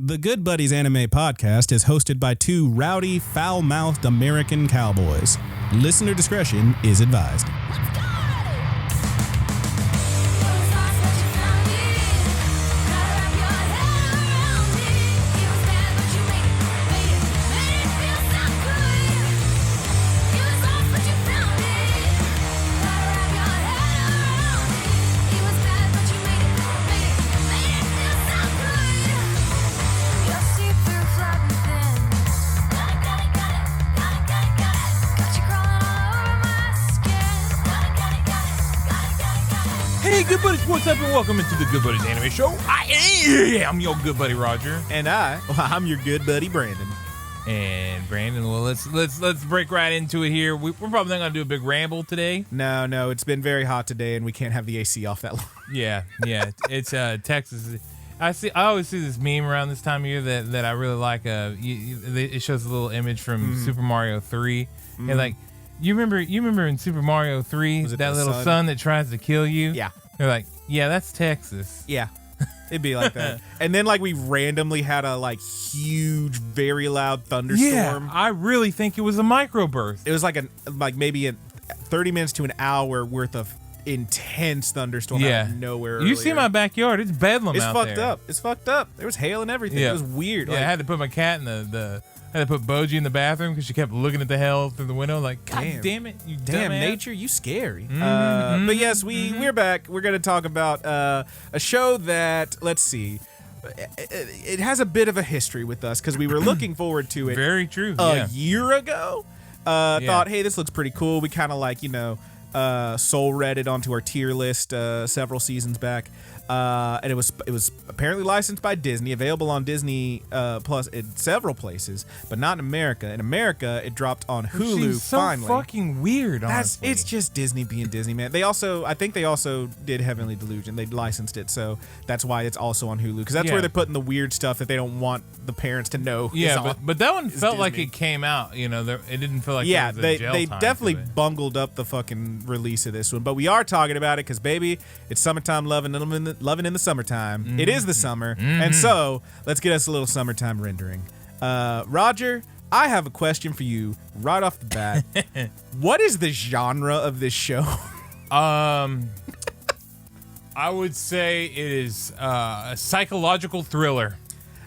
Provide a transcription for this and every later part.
The Good Buddies Anime Podcast is hosted by two rowdy, foul-mouthed American cowboys. Listener discretion is advised. Hey, Good Buddies, what's up, and welcome into the Good Buddies Anime Show. I am your good buddy Roger, And I'm your good buddy Brandon. and Brandon. Well, let's break right into it here. We're probably not gonna do a big ramble today. No, it's been very hot today, and we can't have the AC off that long. Yeah, it's Texas. I always see this meme around this time of year that I really like. It shows a little image from Super Mario 3, and like. You remember in Super Mario 3, that little sun that tries to kill you? Yeah. They're like, yeah, that's Texas. Yeah, it'd be like that. And then like we randomly had a like huge, very loud thunderstorm. Yeah, I really think it was a microburst. It was like maybe a 30 minutes to an hour worth of intense thunderstorm out of nowhere. You see my backyard? It's bedlam out there. It's fucked up. There was hail and everything. Yeah. It was weird. Yeah, I had to put my cat in I had to put Boji in the bathroom because she kept looking at the hell through the window like, God damn it, you damn dumbass. nature, you scary. But yes, we're back. We're going to talk about a show that, let's see, it has a bit of a history with us because we were looking forward to it. Very true. A year ago. Thought, hey, this looks pretty cool. We kind of like, soul read it onto our tier list several seasons back. And it was apparently licensed by Disney, available on Disney Plus in several places, but not in America. In America, it dropped on Hulu. She's so finally. fucking weird. Honestly, It's just Disney being Disney, man. I think they also did Heavenly Delusion. They licensed it, so that's why it's also on Hulu because that's where they're putting the weird stuff that they don't want the parents to know. Yeah, but that one felt like it came out. It didn't feel like there was a jail they time definitely to it. bungled up the fucking release of this one. But we are talking about it because baby, it's summertime loving in the summertime. Mm-hmm. It is the summer, and so let's get us a little summertime rendering. Roger, I have a question for you right off the bat. What is the genre of this show? I would say it is a psychological thriller.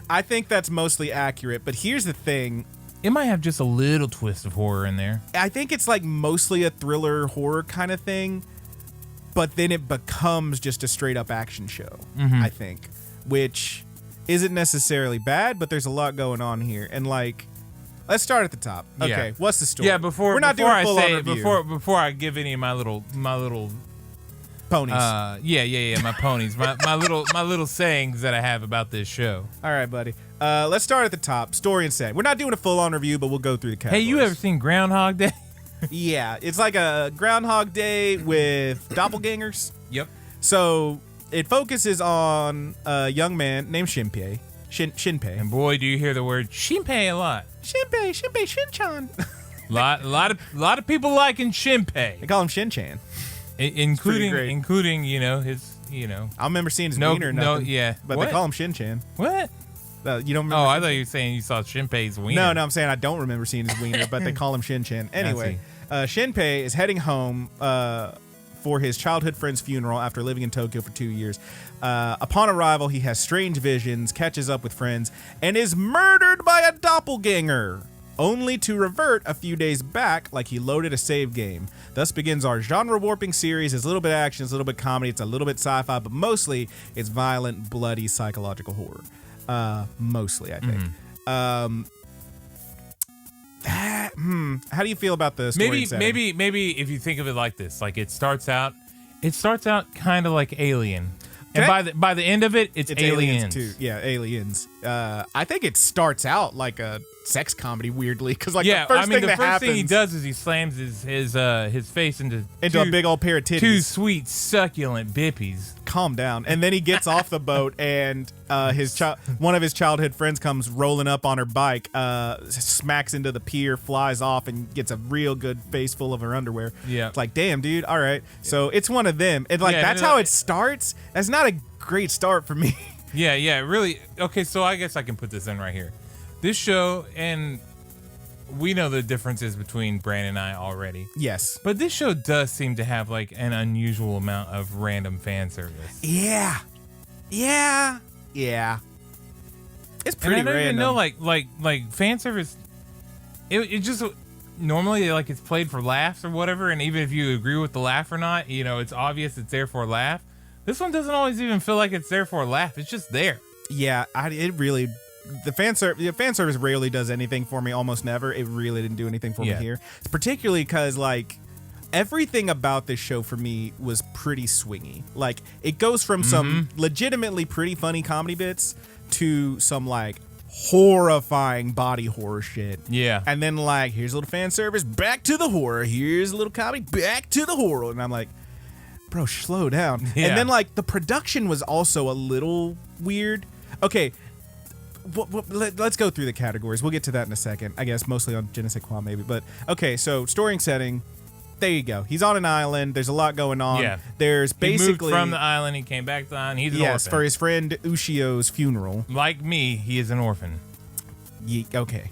I think that's mostly accurate, but here's the thing. It might have just a little twist of horror in there. I think it's like mostly a thriller horror kind of thing, but then it becomes just a straight up action show, I think, which isn't necessarily bad, but there's a lot going on here. And like, let's start at the top. Okay, what's the story? Yeah, we're not doing a full on review. Before I give any of my little ponies. My ponies, my little sayings that I have about this show. All right, buddy. Let's start at the top. Story and setting. We're not doing a full on review, but we'll go through the categories. Hey, you ever seen Groundhog Day? Yeah, it's like a Groundhog Day with doppelgangers. Yep. So it focuses on a young man named Shinpei. Shinpei. And boy, do you hear the word Shinpei a lot. Shinpei, Shinchan. lot of people liking Shinpei. They call him Shinchan. Including his I remember seeing his wiener. But what? they call him Shinchan. What? You don't remember? Oh, I thought you were saying you saw Shinpei's wiener. No, I'm saying I don't remember seeing his wiener, but they call him Shin-Chan. Anyway, Shinpei is heading home for his childhood friend's funeral after living in Tokyo for 2 years. Upon arrival, he has strange visions, catches up with friends, and is murdered by a doppelganger, only to revert a few days back like he loaded a save game. Thus begins our genre-warping series. It's a little bit action, it's a little bit comedy, it's a little bit sci-fi, but mostly it's violent, bloody, psychological horror. Mostly, I think. How do you feel about the story? Maybe if you think of it like this, like it starts out kind of like Alien, and by the end of it, it's Aliens too. Yeah, Aliens. I think it starts out like a sex comedy, weirdly, because the first thing he does is he slams his face into a big old pair of titties. Two sweet succulent bippies. Calm down. And then he gets off the boat, and one of his childhood friends comes rolling up on her bike, smacks into the pier, flies off, and gets a real good face full of her underwear. Yeah, it's like, damn, dude. All right, so it's one of them, and that's how it starts. That's not a great start for me. Yeah, really. Okay, so I guess I can put this in right here. This show, and we know the differences between Brandon and I already. Yes. But this show does seem to have like an unusual amount of random fan service. Yeah. It's pretty and I don't random. even know like fan service. It just normally like it's played for laughs or whatever, and even if you agree with the laugh or not, it's obvious it's there for a laugh. This one doesn't always even feel like it's there for a laugh. It's just there. Yeah, the fan service rarely does anything for me. Almost never. It really didn't do anything for me here. It's particularly because like everything about this show for me was pretty swingy. Like it goes from some legitimately pretty funny comedy bits to some like horrifying body horror shit. Yeah. And then like here's a little fan service, back to the horror. Here's a little comedy, back to the horror. And I'm like, bro, slow down. Yeah. And then like the production was also a little weird. Okay, let's go through the categories. We'll get to that in a second. I guess mostly on Je ne sais quoi maybe. But okay, so story and setting. There you go. He's on an island. There's a lot going on. Yeah. There's basically he moved from the island. He came back to the island. He's an orphan. for his friend Ushio's funeral. Like me, he is an orphan. Okay.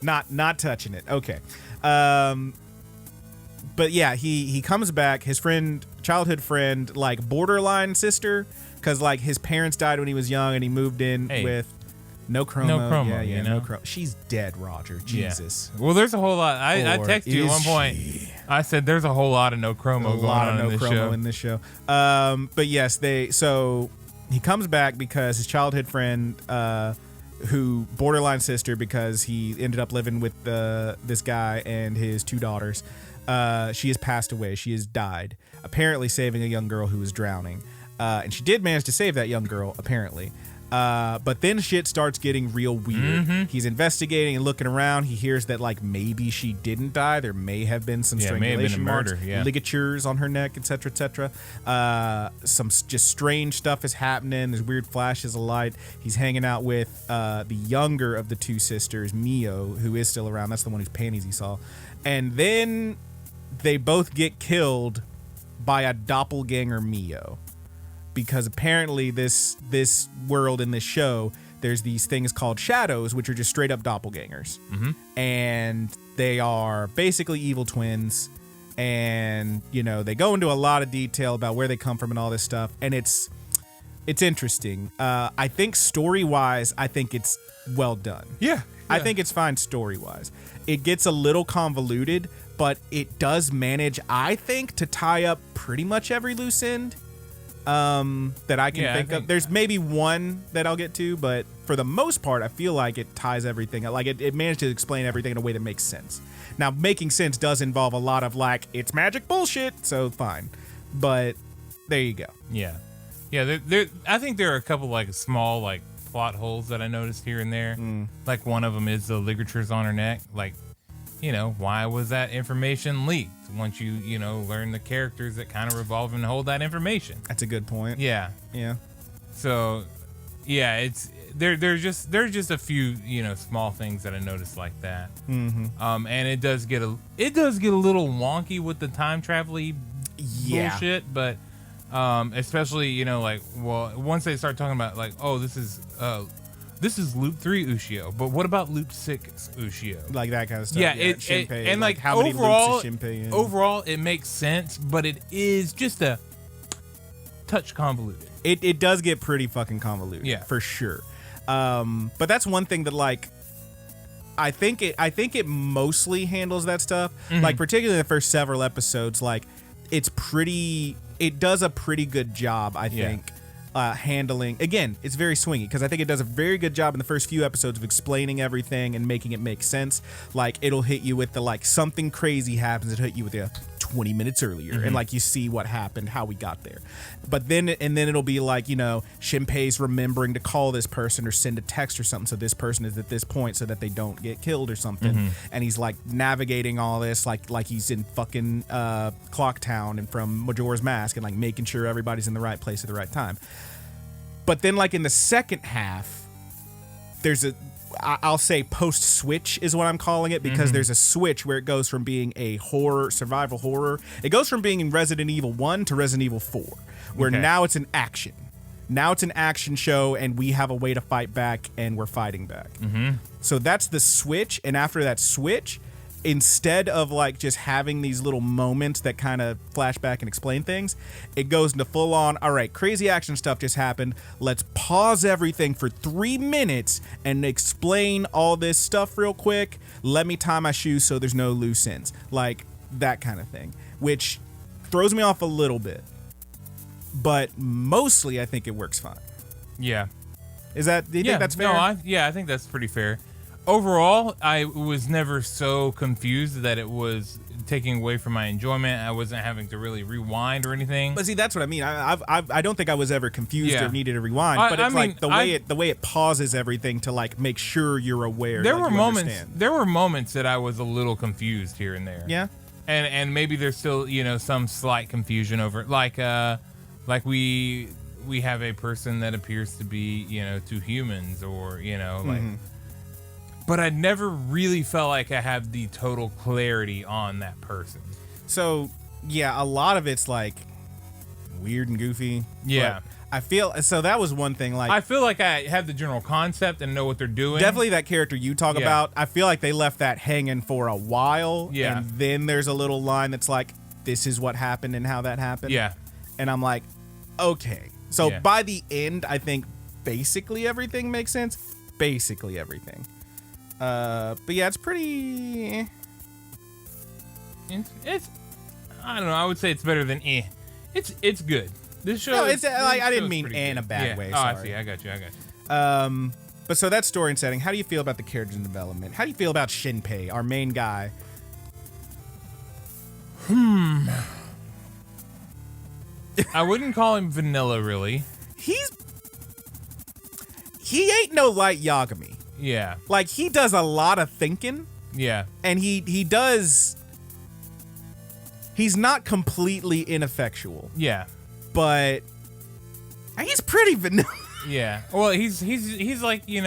not touching it. Okay. But yeah, he comes back. His childhood friend, like borderline sister, because like his parents died when he was young, and he moved in with no chromo. No chromo. She's dead, Roger. Jesus. Yeah. Well, there's a whole lot. I texted you at one point. I said there's a whole lot of no chromo going on in this show. But yes, so he comes back because his childhood friend, who borderline sister, because he ended up living with this guy and his two daughters. She has passed away. She has died, apparently saving a young girl who was drowning. And she did manage to save that young girl, apparently. But then shit starts getting real weird. He's investigating and looking around. He hears that like maybe she didn't die. There may have been some strangulation marks, ligatures on her neck, etc., etc. Some just strange stuff is happening. There's weird flashes of light. He's hanging out with the younger of the two sisters, Mio, who is still around. That's the one whose panties he saw. And then they both get killed by a doppelganger Mio. Because apparently this world in this show, there's these things called shadows, which are just straight up doppelgangers. And they are basically evil twins. And, they go into a lot of detail about where they come from and all this stuff. And it's interesting. I think story-wise, I think it's well done. Yeah. I think it's fine story-wise. It gets a little convoluted, but it does manage, I think, to tie up pretty much every loose end. That I can think of. There's maybe one that I'll get to, but for the most part, I feel like it ties everything. Like it managed to explain everything in a way that makes sense. Now, making sense does involve a lot of like, it's magic bullshit, so fine. But there you go. Yeah. There. I think there are a couple like small like plot holes that I noticed here and there. Like one of them is the ligatures on her neck. Like, why was that information leaked? Once you learn the characters that kind of revolve and hold that information. That's a good point. Yeah. So, yeah, it's there's just a few small things that I noticed like that. And it does get a little wonky with the time travel-y bullshit, but especially once they start talking about like, oh, this is Loop 3 Ushio, but what about Loop 6 Ushio? Like that kind of stuff. Yeah, and like how many loops is Shinpei in? Overall, it makes sense, but it is just a touch convoluted. It does get pretty fucking convoluted, for sure. But that's one thing that like I think it mostly handles that stuff. Like particularly the first several episodes, like it does a pretty good job, I think. Handling, again, it's very swingy because I think it does a very good job in the first few episodes of explaining everything and making it make sense. Like it'll hit you with the like something crazy happens, it'll hit you with the 20 minutes earlier and like you see what happened, how we got there. But then it'll be like, Shinpei's remembering to call this person or send a text or something, so this person is at this point so that they don't get killed or something. And he's like navigating all this like he's in fucking Clock Town and from Majora's Mask and like making sure everybody's in the right place at the right time. But then like in the second half, there's I'll say post switch is what I'm calling it, because there's a switch where it goes from being a survival horror. It goes from being in Resident Evil 1 to Resident Evil 4, where now it's an action. Now it's an action show, and we have a way to fight back, and we're fighting back. Mm-hmm. So that's the switch. And after that switch, instead of like just having these little moments that kind of flash back and explain things, it goes into full on, all right, crazy action stuff just happened. Let's pause everything for 3 minutes and explain all this stuff real quick. Let me tie my shoes so there's no loose ends. Like that kind of thing, which throws me off a little bit. But mostly I think it works fine. Yeah. Do you think that's fair? No, I think that's pretty fair. Overall, I was never so confused that it was taking away from my enjoyment. I wasn't having to really rewind or anything. But see, that's what I mean. I don't think I was ever confused or needed to rewind. But it's like the way it pauses everything to like make sure you're aware. There like were you moments. understand. There were moments that I was a little confused here and there. Yeah. And maybe there's still some slight confusion over it. Like we have a person that appears to be two humans or like. But I never really felt like I have the total clarity on that person. So, yeah, a lot of it's like weird and goofy. Yeah. I feel so that was one thing. Like I feel like I have the general concept and know what they're doing. Definitely that character you talk about. I feel like they left that hanging for a while. Yeah. And then there's a little line that's like, this is what happened and how that happened. Yeah. And I'm like, okay. So by the end, I think basically everything makes sense. Basically everything. But yeah, it's pretty. It's I don't know. I would say it's better than eh. It's good. This show. No, it's like I didn't mean in a bad way. Sorry. I see. I got you. But so that's story and setting. How do you feel about the character development? How do you feel about Shinpei, our main guy? I wouldn't call him vanilla, really. He ain't no light Yagami. Yeah. Like, he does a lot of thinking. Yeah. And he does. He's not completely ineffectual. Yeah. But he's pretty vanilla. Yeah. Well, he's like, he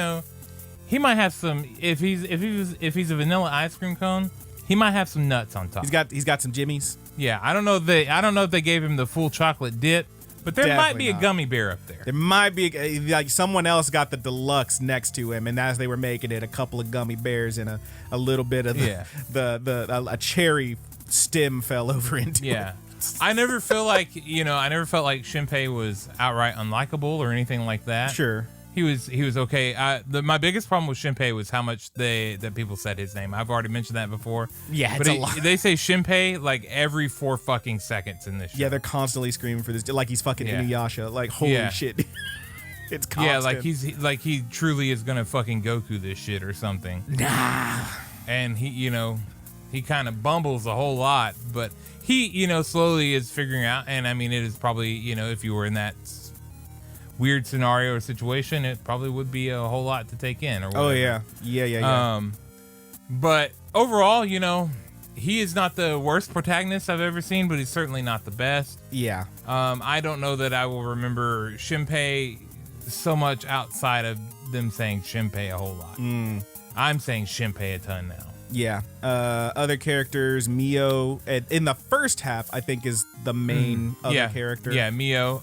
might have some if he's a vanilla ice cream cone, he might have some nuts on top. He's got some jimmies. Yeah. I don't know if they gave him the full chocolate dip, but there might be a gummy bear up there. There might be like someone else got the deluxe next to him, and as they were making it, a couple of gummy bears and a little bit of a cherry stem fell over into it. I never felt like Shinpei was outright unlikable or anything like that. Sure. He was okay. My biggest problem with Shinpei was how much that people said his name. I've already mentioned that before. Yeah, but it's a lot. They say Shinpei like every 4 fucking seconds in this show. Yeah, they're constantly screaming for this, like he's fucking Inuyasha. Like holy shit, it's constant. Yeah, like he truly is gonna fucking Goku this shit or something. Nah. And he kind of bumbles a whole lot, but he slowly is figuring out. And I mean, it is probably if you were in that weird scenario or situation, it probably would be a whole lot to take in or whatever. Oh yeah. But overall, he is not the worst protagonist I've ever seen, but he's certainly not the best. Yeah. I don't know that I will remember Shinpei so much outside of them saying Shinpei a whole lot. I'm saying Shinpei a ton now. Yeah. Other characters, Mio, in the first half, I think is the main other character. Yeah, Mio,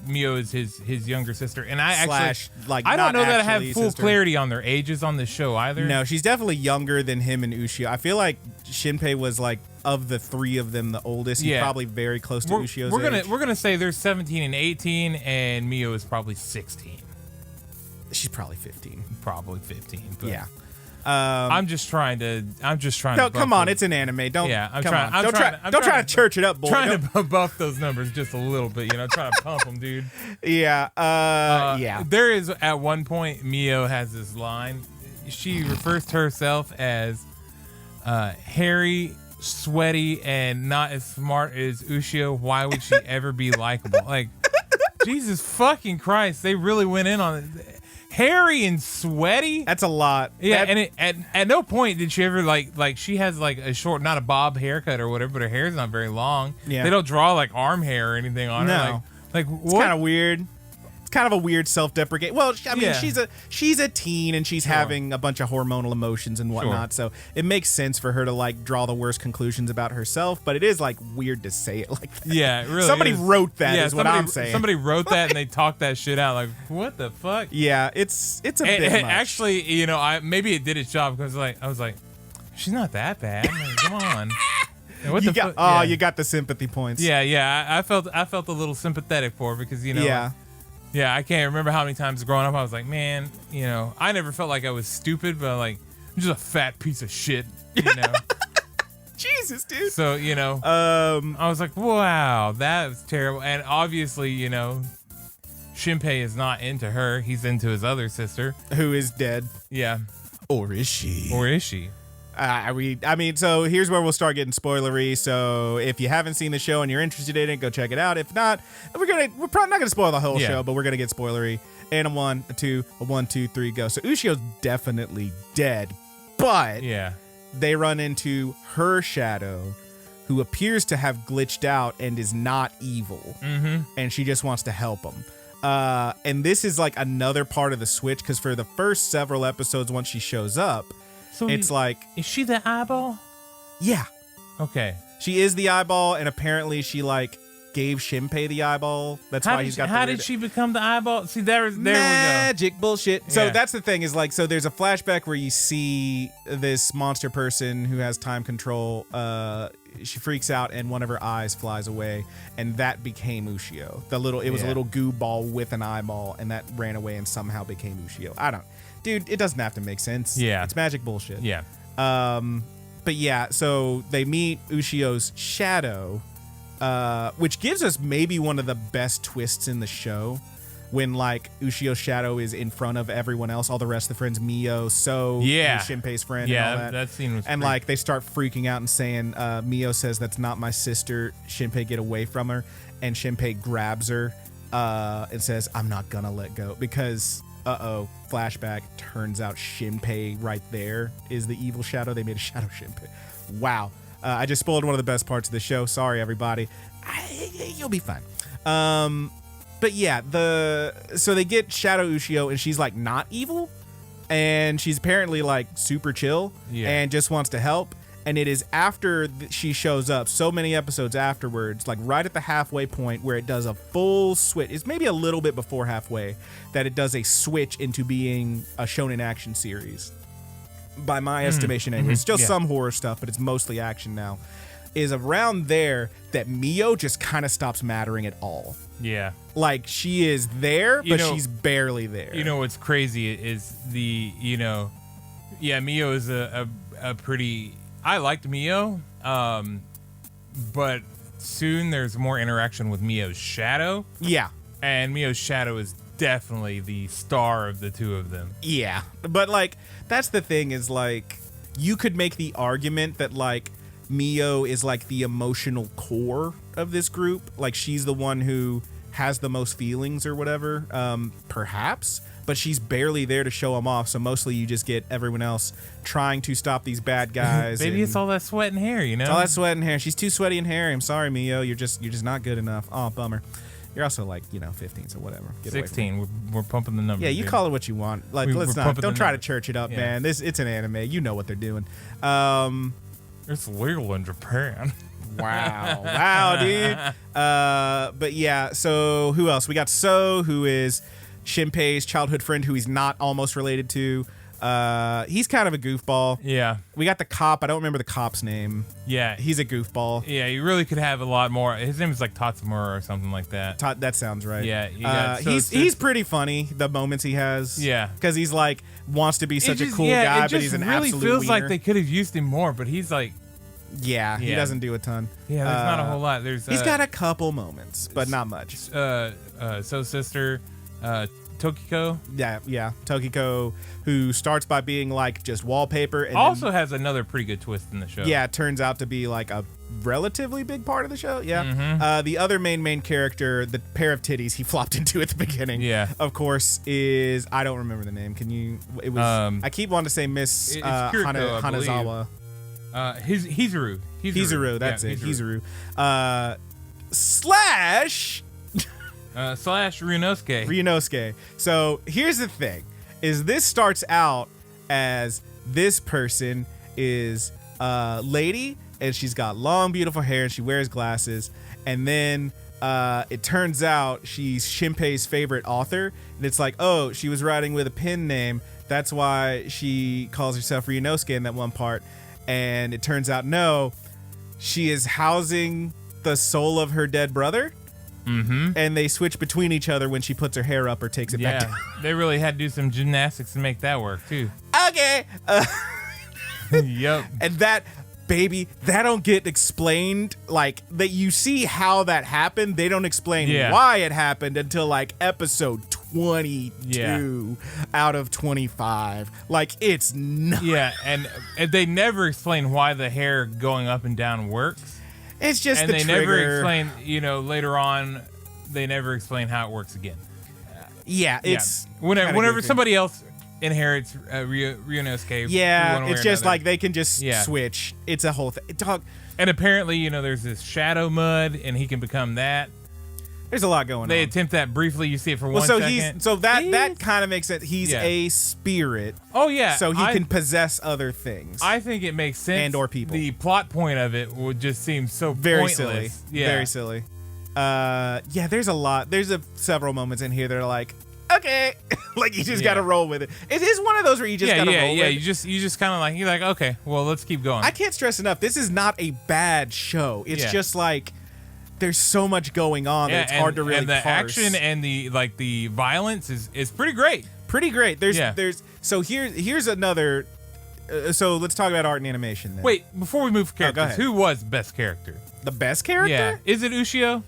Mio is his younger sister, and I I don't know that I have full clarity on their ages on this show either. No, she's definitely younger than him and Ushio. I feel like Shinpei was like of the three of them the oldest. He's probably very close to Ushio's age. We're gonna say they're 17 and 18, and Mio is probably 16. She's probably 15. Probably 15. But yeah. I'm just trying to. No, come on, it's an anime. Don't. Yeah, don't try to church it up, boy. Trying to buff those numbers just a little bit. Trying to pump them, dude. Yeah. Yeah. There is at one point Mio has this line. She refers to herself as hairy, sweaty, and not as smart as Ushio. Why would she ever be likable? Like, Jesus fucking Christ, they really went in on it. Hairy and sweaty. That's a lot. Yeah, and at no point did she ever like she has like a short, not a bob haircut or whatever, but her hair's not very long. Yeah. They don't draw like arm hair or anything on her. Like it's what? kind of weird. It's kind of a weird self-deprecate. Well, I mean, she's a teen and she's having a bunch of hormonal emotions and whatnot. So it makes sense for her to like draw the worst conclusions about herself. But it is like weird to say it like that. Yeah, it really. Somebody wrote that. Yeah, is what I'm saying. Somebody wrote that and they talked that shit out. Like, what the fuck? Yeah, it's a bit much. Actually, you know, maybe it did its job because like I was like, she's not that bad. Like, come on. What you got the sympathy points. Yeah. I felt a little sympathetic for her because, you know. Yeah, I can't remember how many times growing up I was like, man, you know, I never felt like I was stupid, but like, I'm just a fat piece of shit, you know. Jesus, dude. So, you know, I was like, wow, that was terrible. And obviously, you know, Shinpei is not into her. He's into his other sister. Who is dead. Yeah. Or is she? I mean, so here's where we'll start getting spoilery. So if you haven't seen the show and you're interested in it, go check it out. If not, we're probably not gonna spoil the whole show, but we're gonna get spoilery. And a 1, a 2, a 1, 2, 3, go. So Ushio's definitely dead, but they run into her shadow, who appears to have glitched out and is not evil, and she just wants to help him. And this is like another part of the switch because for the first several episodes, once she shows up. So it's like... Is she the eyeball? Yeah. Okay. She is the eyeball, and apparently she, like, gave Shinpei the eyeball. That's why he's got How did she become the eyeball? See, there we go. Magic bullshit. So that's the thing is, like, so there's a flashback where you see this monster person who has time control. She freaks out, and one of her eyes flies away, and that became Ushio. It was a little goo ball with an eyeball, and that ran away and somehow became Ushio. Dude, it doesn't have to make sense. Yeah. It's magic bullshit. Yeah. But yeah, so they meet Ushio's shadow, which gives us maybe one of the best twists in the show when like Ushio's shadow is in front of everyone else, all the rest of the friends, Mio, So, Shinpei's friend, and all that. That scene was and like they start freaking out and saying, Mio says, "That's not my sister. Shinpei, get away from her." And Shinpei grabs her and says, "I'm not gonna let go," because flashback, turns out Shinpei right there is the evil shadow. They made a shadow Shinpei. Wow. I just spoiled one of the best parts of the show. Sorry, everybody. You'll be fine. But yeah, so they get Shadow Ushio, and she's like not evil, and she's apparently like super chill and just wants to help. And it is after she shows up, so many episodes afterwards, like right at the halfway point where it does a full switch. It's maybe a little bit before halfway that it does a switch into being a shonen action series. By my estimation, anyway. It's still some horror stuff, but it's mostly action now. Is around there that Mio just kind of stops mattering at all. Yeah. Like she is there, but she's barely there. You know what's crazy is Mio is a pretty... I liked Mio, but soon there's more interaction with Mio's shadow. Yeah. And Mio's shadow is definitely the star of the two of them. Yeah. But, like, that's the thing is, like, you could make the argument that, like, Mio is, like, the emotional core of this group. Like, she's the one who has the most feelings or whatever, perhaps. But she's barely there to show them off, so mostly you just get everyone else trying to stop these bad guys. Maybe it's all that sweat and hair, you know? It's all that sweat and hair. She's too sweaty and hairy. I'm sorry, Mio. You're just not good enough. Oh, bummer. You're also like, 15, so whatever. Get 16. We're pumping the numbers. Yeah, you call it what you want. Like, don't try to church it up, man. It's an anime. You know what they're doing. It's legal in Japan. Wow, dude. But yeah, so who else? We got So, who is Shinpei's childhood friend, who he's not almost related to. He's kind of a goofball. Yeah. We got the cop. I don't remember the cop's name. Yeah. He's a goofball. Yeah, you really could have a lot more. His name is like Tatsumura or something like that. That sounds right. Yeah. He's pretty funny, the moments he has. Yeah. Because he's like, wants to be such a cool guy, but he's an absolute really feels wiener. like they could have used him more, but he's like... Yeah, he doesn't do a ton. Yeah, there's not a whole lot. He's got a couple moments, but not much. So sister, Tokiko. Yeah. Tokiko, who starts by being like just wallpaper, and also has another pretty good twist in the show. Yeah, it turns out to be like a relatively big part of the show. Yeah. The other main character, the pair of titties he flopped into at the beginning. Yeah. Of course, is I don't remember the name. Can you? It was. I keep wanting to say Miss Kiriko, Hanazawa. Hizuru. Hizuru, that's it. Hizuru. Slash Slash Ryunosuke. Ryunosuke. So here's the thing: is this starts out as this person is a lady, and she's got long, beautiful hair, and she wears glasses, and then it turns out she's Shinpei's favorite author, and it's like, oh, she was writing with a pen name. That's why she calls herself Ryunosuke in that one part. And it turns out, no, she is housing the soul of her dead brother. Mm-hmm. And they switch between each other when she puts her hair up or takes it back down. They really had to do some gymnastics to make that work, too. Okay. Yep. And that, baby, that don't get explained. Like, that you see how that happened. They don't explain why it happened until, like, episode 22 out of 25. Like, it's nuts. Yeah, and they never explain why the hair going up and down works. It's just and the they trigger. never explain, later on, they never explain how it works again. It's whenever somebody else inherits Ryunosuke. Yeah, it's just like they can just switch. It's a whole thing. Dog. And apparently, there's this shadow mud, and he can become that. There's a lot going on. They attempt that briefly. You see it for 1 second. That kind of makes sense. He's a spirit. Oh yeah. So he can possess other things. I think it makes sense. And or people. The plot point of it would just seem so very pointless. Silly. Yeah. Very silly. There's a lot. There's several moments in here that are like, okay, like you just got to roll with it. It is one of those where you just got to roll with it. You just kind of like, you're like, okay, well, let's keep going. I can't stress enough. This is not a bad show. It's just like, there's so much going on that it's hard to really parse. And the action and the violence is pretty great. Pretty great. So here's another. So let's talk about art and animation then. Wait, before we move to characters, who was best character? The best character? Yeah. Is it Ushio?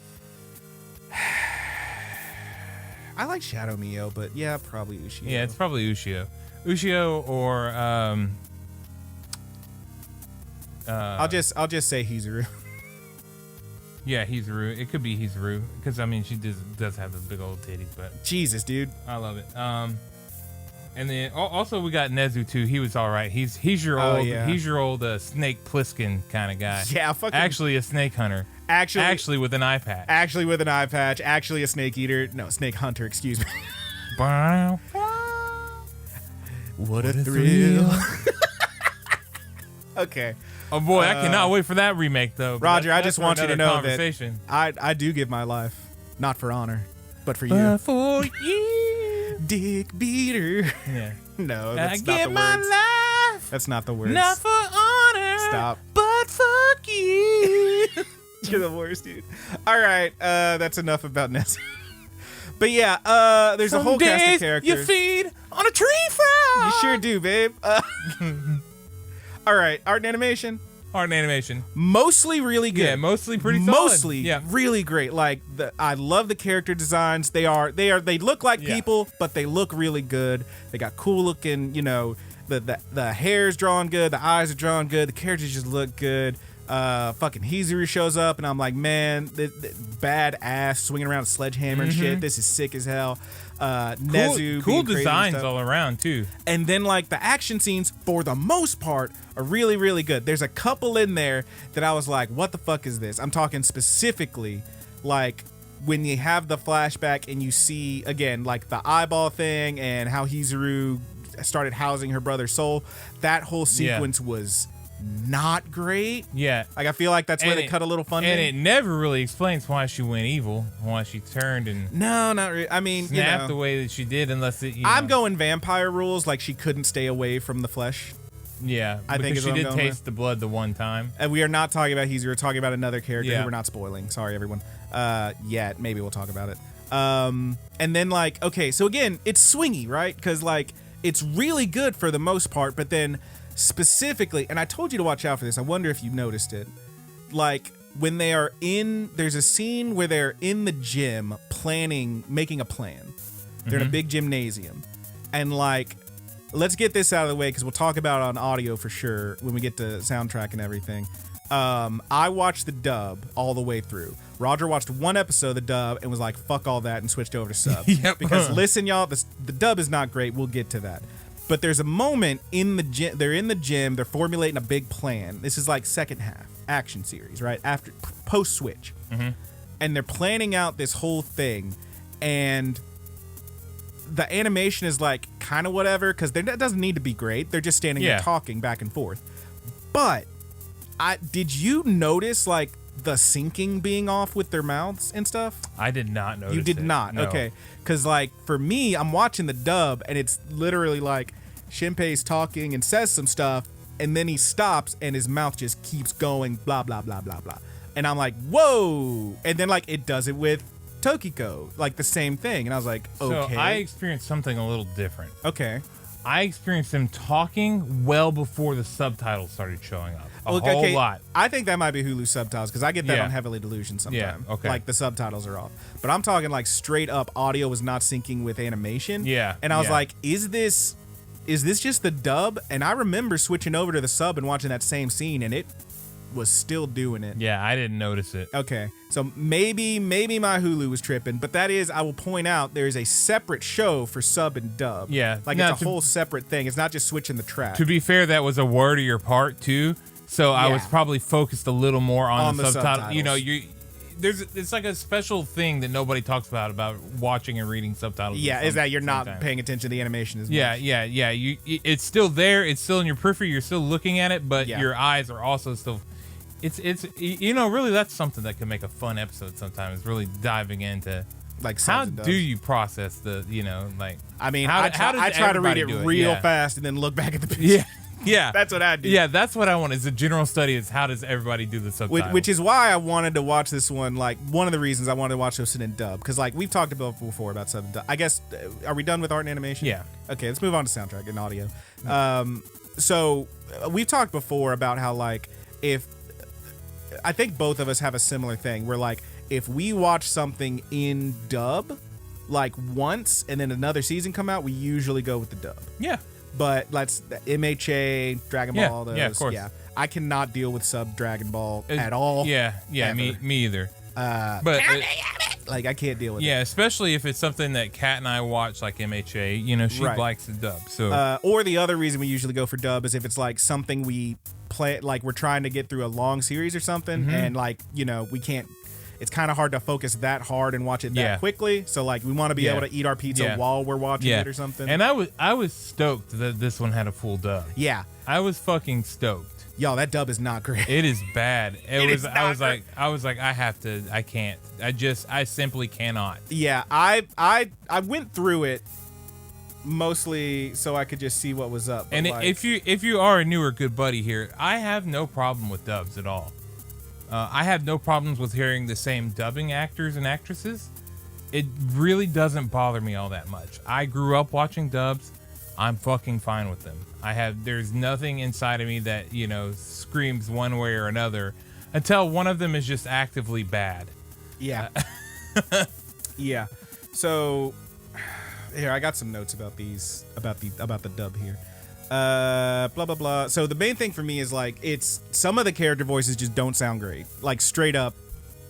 I like Shadow Mio, but yeah, probably Ushio. Yeah, it's probably Ushio. Ushio or I'll just say Hizuru. Yeah, Hizuru. It could be Hizuru because she does have the big old titties, but Jesus, dude, I love it. And then also we got Nezu too. He was all right. He's your old Snake Plissken kind of guy. Yeah, actually a snake hunter. Actually with an eye patch. Actually with an eye patch. Actually a snake eater. No, snake hunter. Excuse me. What a thrill. Okay. Oh boy, I cannot wait for that remake though. Roger, I just want you to know that I do give my life, not for honor, but for you. For you, dick beater. Yeah. No, that's not the words. My life. That's not the words. Not for honor. Stop. But fuck you. You're the worst, dude. All right, that's enough about Ness. But yeah, there's a whole cast of characters. You feed on a tree frog. You sure do, babe. All right, art and animation. Mostly really good. Yeah, mostly pretty solid. Mostly really great. Like I love the character designs. They look like people, but they look really good. They got cool looking, the hair's drawn good, the eyes are drawn good, the characters just look good. Fucking Hizuru shows up, and I'm like, man, badass swinging around a sledgehammer and shit. This is sick as hell. Nezu, cool designs all around too. And then like the action scenes, for the most part, are really, really good. There's a couple in there that I was like, what the fuck is this? I'm talking specifically like when you have the flashback and you see again like the eyeball thing and how Hizuru started housing her brother's soul. That whole sequence was not great. Yeah. Like I feel like that's where they cut a little funding. And it never really explains why she went evil, why she turned and no, not really. I mean, snapped the way that she did, unless it. I'm going vampire rules, like she couldn't stay away from the flesh. Yeah, I think she did taste the blood the one time. And we are not talking about Hizuru. We're talking about another character who we're not spoiling. Sorry, everyone. Yet maybe we'll talk about it. And then like, okay, so again, it's swingy, right? Because like it's really good for the most part, but then specifically, and I told you to watch out for this. I wonder if you noticed it. Like when they are there's a scene where they're in the gym making a plan. They're in a big gymnasium, and like, let's get this out of the way because we'll talk about it on audio for sure when we get to soundtrack and everything. I watched the dub all the way through. Roger watched one episode of the dub and was like, fuck all that, and switched over to sub. Because listen, y'all, the dub is not great. We'll get to that. But there's a moment in the gym. They're in the gym. They're formulating a big plan. This is like second half action series, right? After post switch. And they're planning out this whole thing. and the animation is like kind of whatever because that doesn't need to be great. They're just standing there talking back and forth. But did you notice like the syncing being off with their mouths and stuff? I did not notice. You did not? No. Okay. Because like for me, I'm watching the dub and it's literally like Shinpei's talking and says some stuff and then he stops and his mouth just keeps going blah, blah, blah, blah, blah. And I'm like, whoa. And then like it does it with Tokiko, like the same thing. And I was like, okay. So I experienced something a little different. Okay. I experienced them talking well before the subtitles started showing up. A whole lot. I think that might be Hulu subtitles because I get that on Heavily Delusion sometimes. Yeah, okay. Like the subtitles are off. But I'm talking like straight up audio was not syncing with animation. Yeah. And I was like, is this just the dub? And I remember switching over to the sub and watching that same scene and it was still doing it. Yeah, I didn't notice it. Okay. So maybe my Hulu was tripping, but that is, I will point out, there is a separate show for sub and dub. Yeah. Like it's a whole separate thing. It's not just switching the track. To be fair, that was a word of your part too. So I was probably focused a little more on the subtitles. You know, it's like a special thing that nobody talks about watching and reading subtitles. Yeah, is that you're not paying attention to the animation as much. Yeah. It's still there. It's still in your periphery. You're still looking at it, but your eyes are also still. It's really that's something that can make a fun episode sometimes. Really diving into like how do you process the I mean, how I try to read it real fast and then look back at the picture. Yeah. Yeah, that's what I do. Yeah, that's what I want. Is a general study is how does everybody do the subtitles? Which is why I wanted to watch this one. Like one of the reasons I wanted to watch this in dub because like we've talked about before about sub and dub. I guess are we done with art and animation? Yeah. Okay, let's move on to soundtrack and audio. So we've talked before about how like if I think both of us have a similar thing where like if we watch something in dub like once and then another season come out, we usually go with the dub. Yeah. But let's MHA, Dragon Ball, all those. Yeah, of course. Yeah, I cannot deal with sub Dragon Ball at all. Yeah, me either. But like I can't deal with it. Yeah, especially if it's something that Kat and I watch, like MHA. You know, she likes the dub. So or the other reason we usually go for dub is if it's like something we play, like we're trying to get through a long series or something, and like we can't. It's kind of hard to focus that hard and watch it that quickly. So like we want to be able to eat our pizza while we're watching it or something. And I was stoked that this one had a full dub. Yeah. I was fucking stoked. Yo, that dub is not great. It is bad. I was like I can't. I simply cannot. Yeah, I went through it mostly so I could just see what was up. And like, if you are a newer good buddy here, I have no problem with dubs at all. I have no problems with hearing the same dubbing actors and actresses. It really doesn't bother me all that much. I grew up watching dubs. I'm fucking fine with them. There's nothing inside of me that, screams one way or another until one of them is just actively bad. Yeah. Yeah. So here, I got some notes about these, about the dub here. Blah blah blah. So the main thing for me is like it's some of the character voices just don't sound great. Like straight up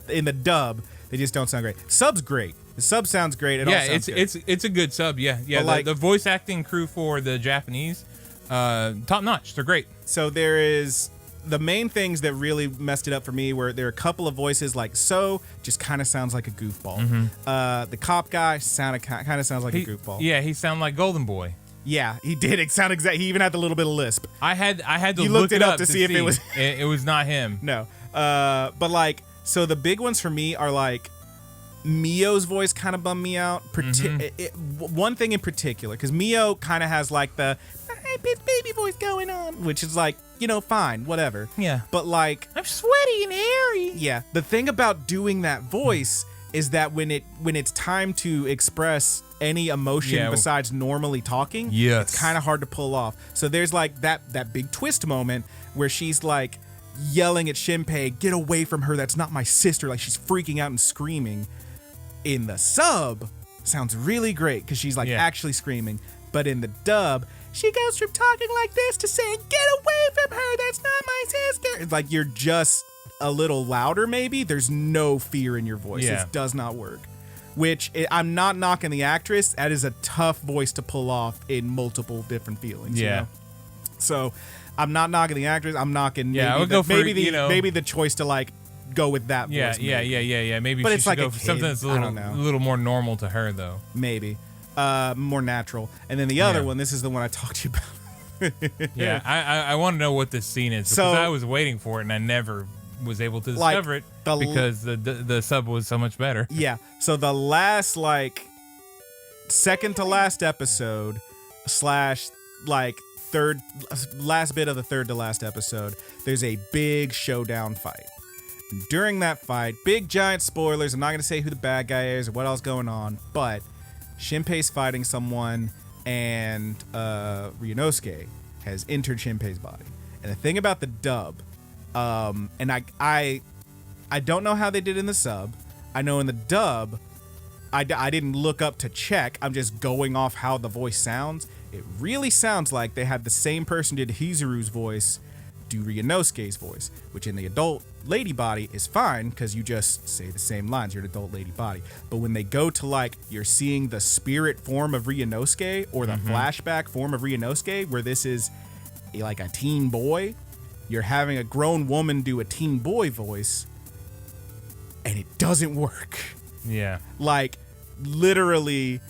in the dub, they just don't sound great. Sub's great. The sub sounds great. It's a good sub. Yeah. Like, the voice acting crew for the Japanese, top notch. They're great. So there is the main things that really messed it up for me were there are a couple of voices like just kind of sounds like a goofball. The cop guy kind of sounds like a goofball. Yeah, he sounded like Golden Boy. Yeah, he did. It sounded exact. He even had a little bit of lisp. I had to look it up to see if it was. It was not him. No. But like, so the big ones for me are like, Mio's voice kind of bummed me out. One thing in particular, because Mio kind of has like the baby voice going on, which is like, fine, whatever. Yeah. But like, I'm sweaty and hairy. Yeah. The thing about doing that voice is that when it's time to express any emotion besides normally talking, it's kind of hard to pull off. So there's like that big twist moment where she's like yelling at Shinpei, "Get away from her, that's not my sister." Like she's freaking out and screaming. In the sub, sounds really great because she's like actually screaming. But in the dub, she goes from talking like this to saying, "Get away from her, that's not my sister." It's like you're just a little louder maybe. There's no fear in your voice. It does not work. Which I'm not knocking the actress. That is a tough voice to pull off in multiple different feelings. Yeah. You know? So I'm not knocking the actress. I'm knocking maybe the choice to like go with that voice. Yeah. Maybe but she it's should like go for something that's a little more normal to her, though. Maybe. More natural. And then the other one, this is the one I talked to you about. Yeah, I want to know what this scene is, because I was waiting for it and I never was able to discover it because the sub was so much better. Yeah. So the last, like, second to last episode / like last bit of the third to last episode, there's a big showdown fight. And during that fight, big giant spoilers, I'm not going to say who the bad guy is or what else going on, but Shinpei's fighting someone, and Ryunosuke has entered Shinpei's body. And the thing about the dub, and I don't know how they did in the sub. I know in the dub, I didn't look up to check. I'm just going off how the voice sounds. It really sounds like they had the same person did Hizuru's voice do Ryunosuke's voice, which in the adult lady body is fine because you just say the same lines. You're an adult lady body. But when they go to, like, you're seeing the spirit form of Ryunosuke or the flashback form of Ryunosuke, where this is like a teen boy, you're having a grown woman do a teen boy voice, and it doesn't work. Yeah. Like, literally,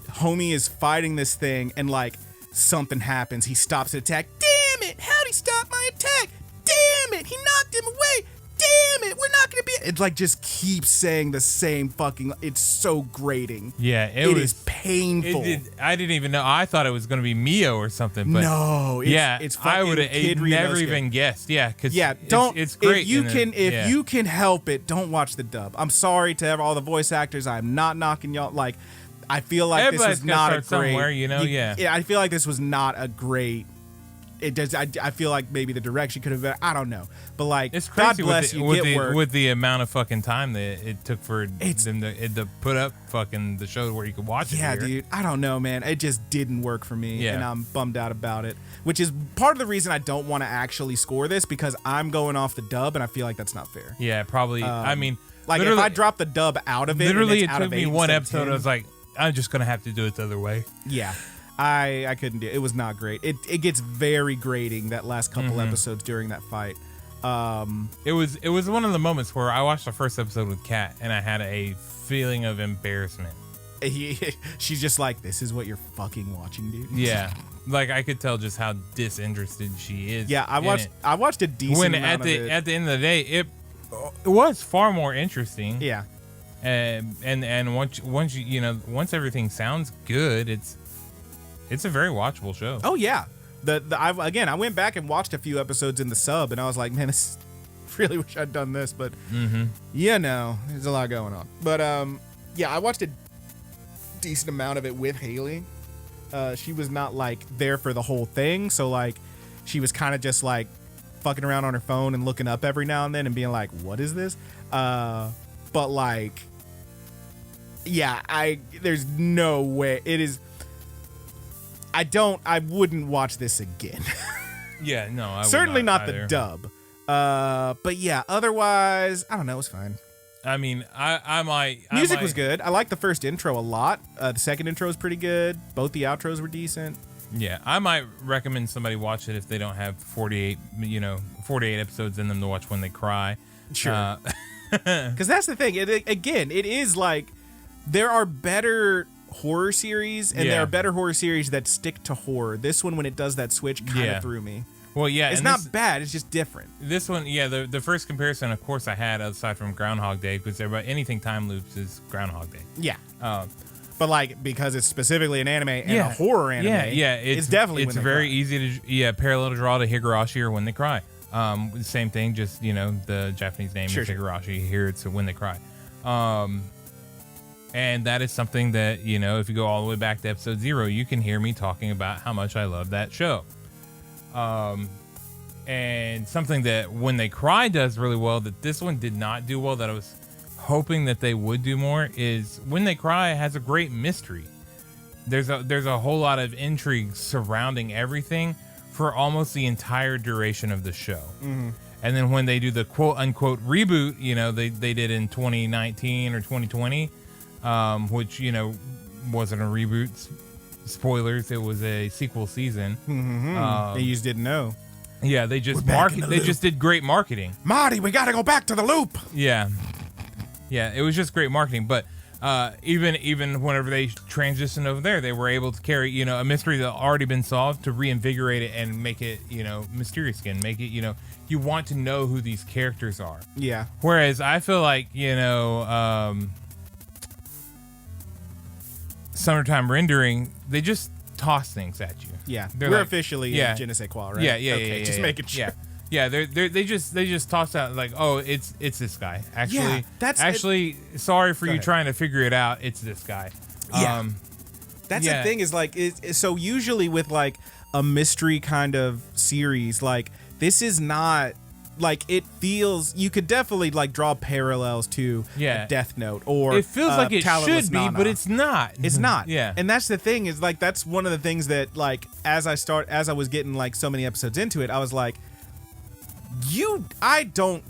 homie is fighting this thing, and, like, something happens. He stops the attack. Damn it! How'd he stop my attack? Damn it! He knocked him away! Damn it! We're not gonna be... It, like, just keeps saying the same fucking... It's so grating. Yeah, it is painful. I didn't even know. I thought it was gonna be Mio or something, but... No, it's fucking I would have never even guessed. Yeah, because it's great. If you can help it, don't watch the dub. I'm sorry to all the voice actors. I'm not knocking y'all. Like, I feel like this was not a great... somewhere, you know. Yeah, I feel like this was not a great... It does. I feel like maybe the direction could have been. I don't know, but like, it's crazy. God bless you. With the amount of fucking time that it took for them to put up fucking the show where you could watch it. Yeah, dude. I don't know, man. It just didn't work for me, and I'm bummed out about it. Which is part of the reason I don't want to actually score this, because I'm going off the dub, and I feel like that's not fair. Yeah, probably. I mean, like, if I drop the dub out of it, literally, and it took me one episode. I was like, I'm just gonna have to do it the other way. Yeah. I couldn't do it. It was not great. It gets very grating, that last couple episodes during that fight. It was one of the moments where I watched the first episode with Kat, and I had a feeling of embarrassment. She's just like, this is what you're fucking watching, dude. Yeah. Like, I could tell just how disinterested she is. Yeah, I watched a decent amount of it. At the end of the day, it was far more interesting. Yeah. And once everything sounds good, it's a very watchable show. Oh yeah, I went back and watched a few episodes in the sub, and I was like, man, really wish I'd done this, but there's a lot going on. But I watched a decent amount of it with Haley. She was not like there for the whole thing, so like she was kind of just like fucking around on her phone and looking up every now and then and being like, what is this? But like, there's no way it is. I wouldn't watch this again. Yeah, no, I certainly would not either. the dub. But yeah, otherwise, I don't know, it was fine. I mean, I might. Music was good. I liked the first intro a lot. The second intro was pretty good. Both the outros were decent. Yeah, I might recommend somebody watch it if they don't have 48 episodes in them to watch When They Cry. Sure. Because that's the thing. It is like, there are better horror series, and there are better horror series that stick to horror. This one, when it does that switch, kind of threw me. Well, yeah, it's not bad. It's just different. This one, the first comparison, of course, I had aside from Groundhog Day, because anything time loops is Groundhog Day. Yeah. But like, because it's specifically an anime and a horror anime, it's definitely it's very easy to parallel to draw to Higurashi or When They Cry. Same thing, just the Japanese name is Higurashi. Here it's When They Cry. And that is something that, if you go all the way back to episode 0, you can hear me talking about how much I love that show. And something that When They Cry does really well that this one did not do well, that I was hoping that they would do more, is When They Cry has a great mystery. There's a whole lot of intrigue surrounding everything for almost the entire duration of the show. Mm-hmm. And then when they do the quote unquote reboot, they did in 2019 or 2020, which, wasn't a reboot. Spoilers, it was a sequel season. Mm-hmm. You just didn't know. Yeah, they just loop. did great marketing. Marty, we got to go back to the loop. Yeah, it was just great marketing. But even whenever they transitioned over there, they were able to carry a mystery that already been solved to reinvigorate it and make it mysterious again. Make it you want to know who these characters are. Yeah. Whereas I feel like Summertime Rendering, they just toss things at you. Yeah, They're we're like, officially yeah. in Je ne sais quoi, right? Yeah, Okay, just making sure. Yeah, they just toss out like, oh, it's this guy. Actually, sorry for you trying to figure it out. It's this guy. Yeah. That's the thing is like, so usually with like a mystery kind of series, like this is not like, it feels, you could definitely like draw parallels to a Death Note or it feels like it Talentless should be, Nana. but it's not. It's not. Yeah. And that's the thing is like, that's one of the things that like, as I was getting like so many episodes into it, I was like, I don't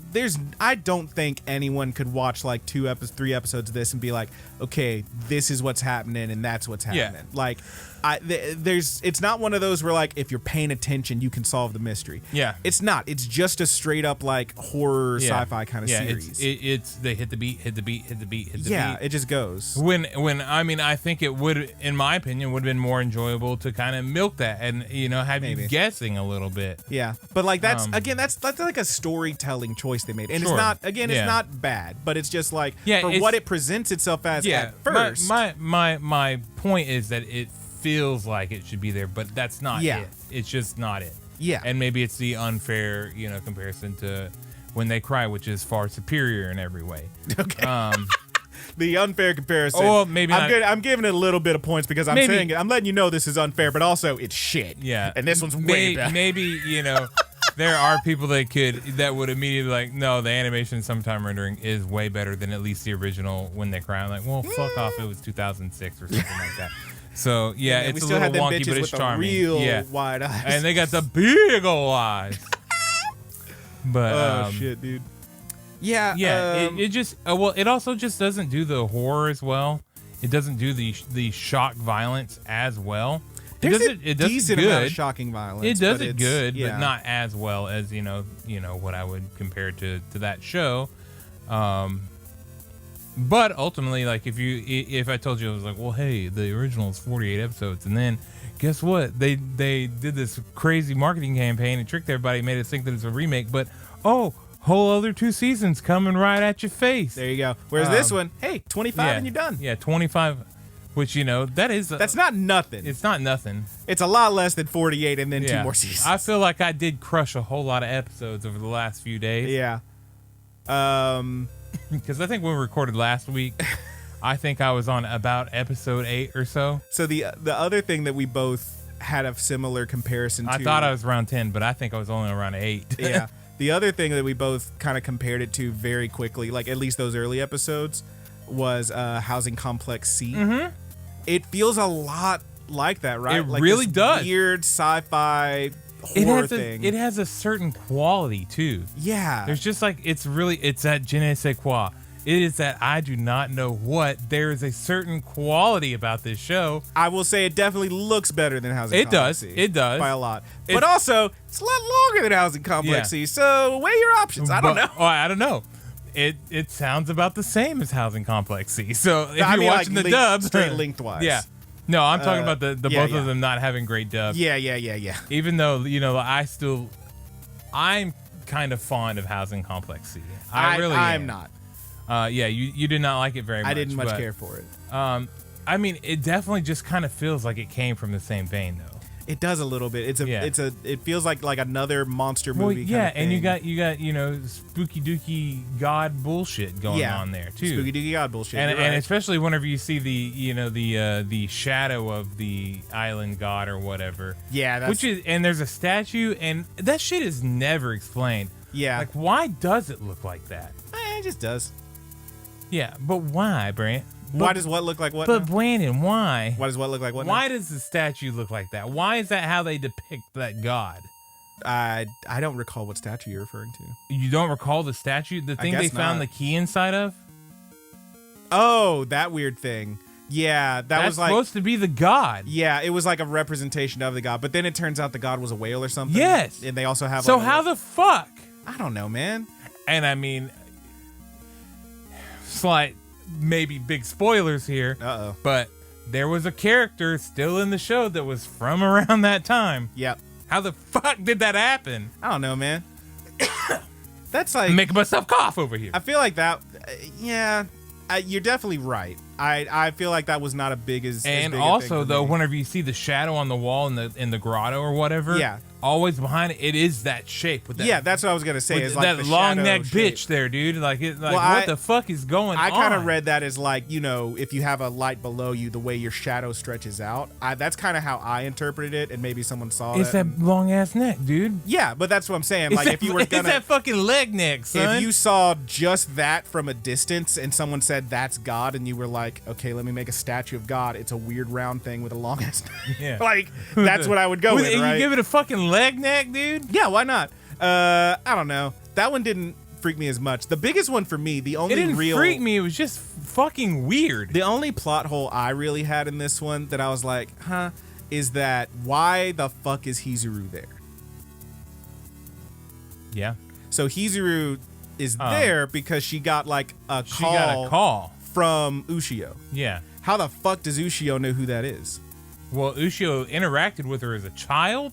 think anyone could watch like 3 episodes of this and be like, okay, this is what's happening and that's what's happening. Yeah. Like, it's not one of those where like, if you're paying attention, you can solve the mystery. Yeah. It's not. It's just a straight up like horror sci-fi kind of series. It's they hit the beat. Yeah, it just goes. When I think it would, in my opinion, would have been more enjoyable to kind of milk that and have you guessing a little bit. Yeah, but like that's like a storytelling choice they made, and it's not it's not bad, but it's just like for what it presents itself as at first. My point is that it feels like it should be there, but that's not it. It's just not it. Yeah, and maybe it's the unfair comparison to When They Cry, which is far superior in every way. Okay. The unfair comparison. Oh, maybe I'm giving it a little bit of points because I'm saying it. I'm letting you know this is unfair, but also it's shit. Yeah, and this one's way better. Maybe there are people that would immediately be like, no, the animation Sometime Rendering is way better than at least the original When They Cry. I'm like, well, fuck off. It was 2006 or something like that. So it's a little wonky, but it's charming. Real wide eyes, and they got the big old eyes. But shit, dude. Yeah. It just it also just doesn't do the horror as well. It doesn't do the shock violence as well. There's it does decent good. amount of shocking violence. It does it good, but not as well as what I would compare to that show. But ultimately, like if I told you, I was like, well, hey, the original is 48 episodes, and then guess what? They did this crazy marketing campaign and tricked everybody, made us think that it's a remake, but whole other 2 seasons coming right at your face. There you go. Whereas this one, hey, 25 and you're done. Yeah, 25, which that's not nothing. It's not nothing. It's a lot less than 48 and then 2 more seasons. I feel like I did crush a whole lot of episodes over the last few days. Yeah. Because I think when we recorded last week, I think I was on about episode 8 or so. So the other thing that we both had a similar comparison to. I thought I was around 10, but I think I was only around 8. Yeah. The other thing that we both kind of compared it to very quickly, like at least those early episodes, was Housing Complex C. Mm-hmm. It feels a lot like that, right? It like really this does. Weird sci-fi horror thing. It has a certain quality too. Yeah. There's just like it's that je ne sais quoi. It is that I do not know what. There is a certain quality about this show. I will say it definitely looks better than Housing Complex C. It does. By a lot. But also, it's a lot longer than Housing Complex C, so weigh your options. I don't know. I don't know. It sounds about the same as Housing Complex C. So if you're watching the dub. Straight lengthwise. Yeah. No, I'm talking about the both of them not having great dub. Yeah. Even though, I'm kind of fond of Housing Complex C. I'm not. You did not like it very much. I didn't much care for it. I mean, it definitely just kind of feels like it came from the same vein, though. It does a little bit. It feels like another monster movie. Well, kind of thing. and you got spooky dooky god bullshit going on there too. Spooky dooky god bullshit. And especially whenever you see the shadow of the island god or whatever. Yeah, and there's a statue, and that shit is never explained. Yeah, like why does it look like that? It just does. Yeah, but why, Brant? Why does what look like what? But now? Brandon, why? Why does what look like what? Why now? does the statue look like that? Why is that how they depict that god? I don't recall what statue you're referring to. You don't recall the statue? The thing they found the key inside of? Oh, that weird thing. Yeah, That's was like supposed to be the god. Yeah, it was like a representation of the god, but then it turns out the god was a whale or something. Yes. And they also have So how the fuck? I don't know, man. And I mean, slight, maybe big spoilers here. Uh-oh. But there was a character still in the show that was from around that time. Yep. How the fuck did that happen? I don't know, man. That's like... I'm making myself cough over here. I feel like that... yeah, you're definitely right. I feel like that was not a big as... And as big also, a thing though, me. whenever you see the shadow on the wall in the grotto or whatever, yeah, always behind it, it is that shape. With that, yeah, that's what I was gonna say. Is like that the long shadow neck shape. bitch there, dude. Like, Well, what the fuck is going on? I kind of read that as like, you know, if you have a light below you, the way your shadow stretches out. That's kind of how I interpreted it, and maybe someone saw It's that long ass neck, dude. Yeah, but that's what I'm saying. It's Like, that, if you were gonna, it's that fucking leg neck, son. if you saw just that from a distance, and someone said that's God, and you were like, okay, let me make a statue of God. It's a weird round thing with a long ass neck. Yeah. Like, that's what I would go with, and right? you give it a fucking leg neck, dude? Yeah, why not? I don't know. That one didn't freak me as much. The biggest one for me, the only It didn't real freak me. It was just fucking weird. The only plot hole I really had in this one that I was like, huh, is that why the fuck is Hizuru there? Yeah. So Hizuru is there because she got like a She got a call from Ushio. Yeah. How the fuck does Ushio know who that is? Well, Ushio interacted with her as a child,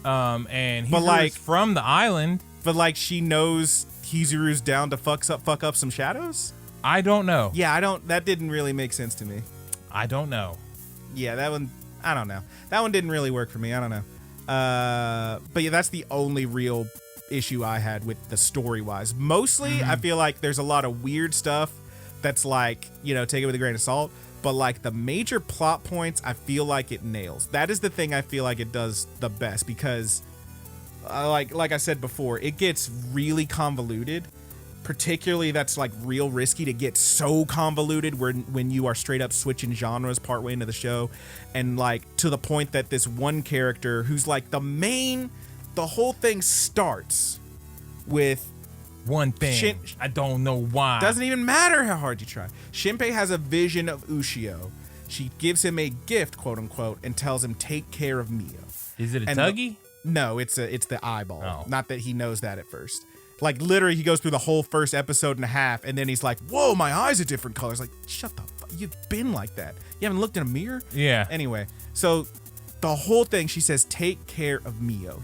and he's like- from the island. But like she knows Hizuru's down to fuck up some shadows? I don't know. Yeah, that didn't really make sense to me. I don't know. Yeah, that one, I don't know. That one didn't really work for me. I don't know. But yeah, that's the only real issue I had with the story-wise. Mostly, I feel like there's a lot of weird stuff that's like, you know, take it with a grain of salt. But like the major plot points, I feel like it nails. That is the thing I feel like it does the best because, like I said before, it gets really convoluted. Particularly, that's like real risky to get so convoluted when you are straight up switching genres partway into the show, and like to the point that this one character who's like the whole thing starts with One thing. I don't know why. doesn't even matter how hard you try. Shinpei has a vision of Ushio. She gives him a gift, quote unquote, and tells him take care of Mio. Is it a And tuggy? No, it's the eyeball. Oh. Not that he knows that at first. Like literally, he goes through the whole first episode and a half, and then he's like, "Whoa, my eyes are different colors." Like, shut the fuck. You've been like that. You haven't looked in a mirror. Yeah. Anyway, so the whole thing, she says, take care of Mio.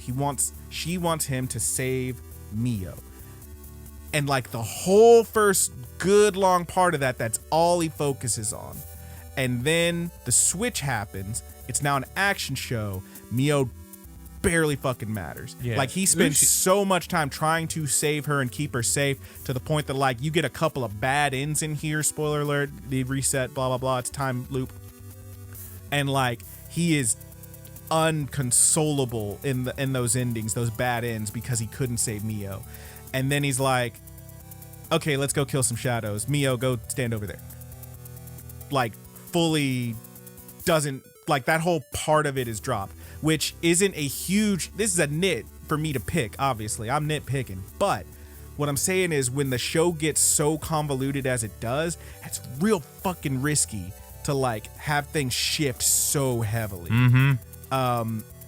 She wants him to save Mio. And like the whole first good long part of that, that's all he focuses on. And then the switch happens. It's now an action show. Mio barely fucking matters. Yeah. Like he spends so much time trying to save her and keep her safe to the point that like you get a couple of bad ends in here. Spoiler alert, the reset, blah, blah, blah. It's time loop. And like he is unconsolable in those endings, those bad ends, because he couldn't save Mio. And then he's like, okay, let's go kill some shadows. Mio, go stand over there. Like fully doesn't, like that whole part of it is dropped, which isn't a huge, this is a nit for me to pick, obviously. I'm nitpicking. But what I'm saying is when the show gets so convoluted as it does, it's real fucking risky to like have things shift so heavily.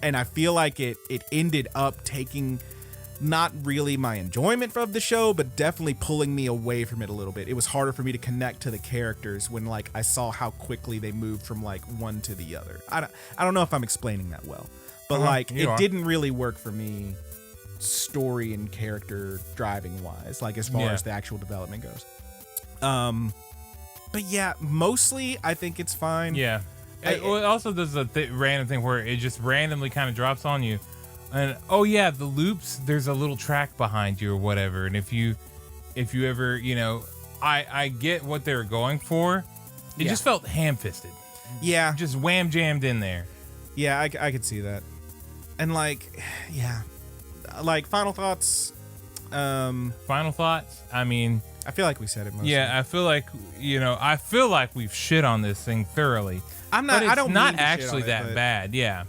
And I feel like it ended up taking not really my enjoyment of the show, but definitely pulling me away from it a little bit. It was harder for me to connect to the characters when like I saw how quickly they moved from like one to the other. I don't know if I'm explaining that well, but like it didn't really work for me story and character driving wise, like as far as the actual development goes. But yeah, mostly I think it's fine. Yeah. It also does a random thing where it just randomly kind of drops on you. And oh yeah, the loops, there's a little track behind you or whatever. And if you ever, you know, I get what they're going for. It just felt ham-fisted. Yeah. Just wham jammed in there. Yeah, I could see that. And like, yeah. Like final thoughts. Final thoughts? I mean, I feel like we said it mostly. yeah, I feel like, you know, we've shit on this thing thoroughly. I'm not. But it's I don't not mean to shit actually on it, that but bad. Yeah.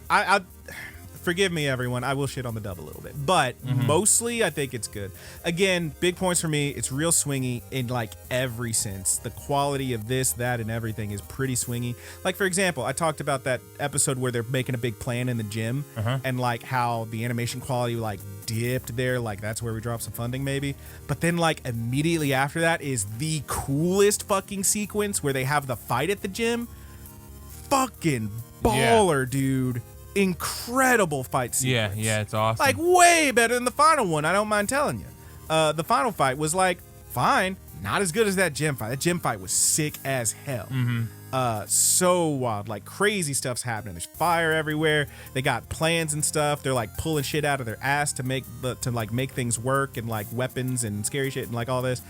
forgive me, everyone. I will shit on the dub a little bit, but mostly I think it's good. Again, big points for me. It's real swingy in like every sense. The quality of this, that, and everything is pretty swingy. Like, for example, I talked about that episode where they're making a big plan in the gym and like how the animation quality like dipped there. Like that's where we dropped some funding maybe. But then like immediately after that is the coolest fucking sequence where they have the fight at the gym. Fucking baller, dude. Incredible fight sequence. Yeah, it's awesome. Like way better than the final one, I don't mind telling you. The final fight was like fine, not as good as that gym fight. That gym fight was sick as hell. So wild, like crazy stuff's happening. There's fire everywhere. They got plans and stuff. They're like pulling shit out of their ass to make things work, and like weapons and scary shit and like all this.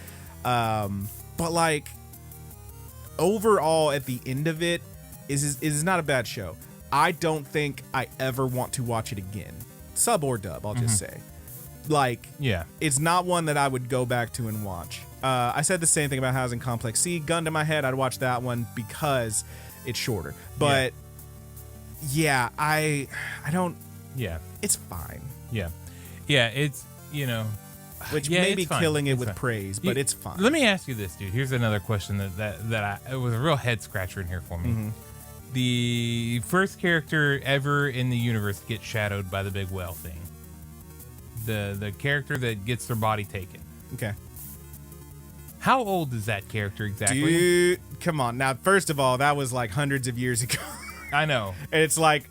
But like overall at the end of it is not a bad show. I don't think I ever want to watch it again, sub or dub. I'll just say, like, it's not one that I would go back to and watch. I said the same thing about Housing Complex C. Gun to my head, I'd watch that one because it's shorter. But I don't. Yeah, it's fine. Yeah, it's which may be killing it with praise, but it's fine. Let me ask you this, dude. Here's another question that it was a real head scratcher in here for me. The first character ever in the universe gets shadowed by the big whale thing. The character that gets their body taken. Okay. How old is that character exactly? Dude, come on. Now, first of all, that was like hundreds of years ago. I know. And it's like,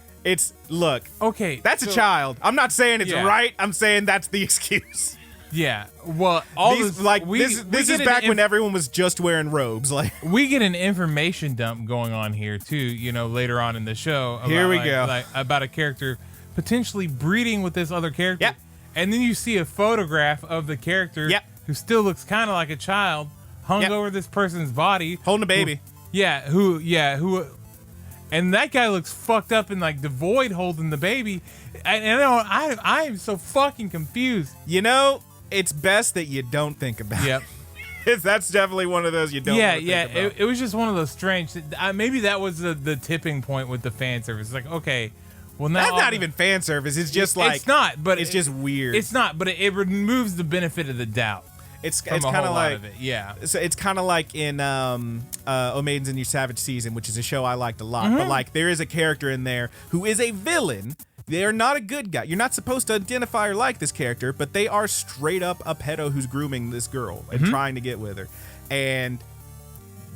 look. Okay. That's a child. I'm not saying it's right. I'm saying that's the excuse. Yeah. Well, this is back when everyone was just wearing robes. Like we get an information dump going on here too. Later on in the show. Here we go. Like about a character potentially breeding with this other character. Yep. And then you see a photograph of the character. Yep. Who still looks kind of like a child hung over this person's body, holding a baby. And that guy looks fucked up and like devoid holding the baby. And I am so fucking confused. It's best that you don't think about it. That's definitely one of those you don't think about. It was just one of those strange. Maybe that was the tipping point with the fan service. It's like, okay, well now that's not even fan service. It's just like it's not, but it's just weird. It's not, but it removes the benefit of the doubt. It's kind of like So it's kind of like in O Maidens in Your Savage Season, which is a show I liked a lot. But like there is a character in there who is a villain. They are not a good guy. You're not supposed to identify or like this character, but they are straight up a pedo who's grooming this girl and trying to get with her. And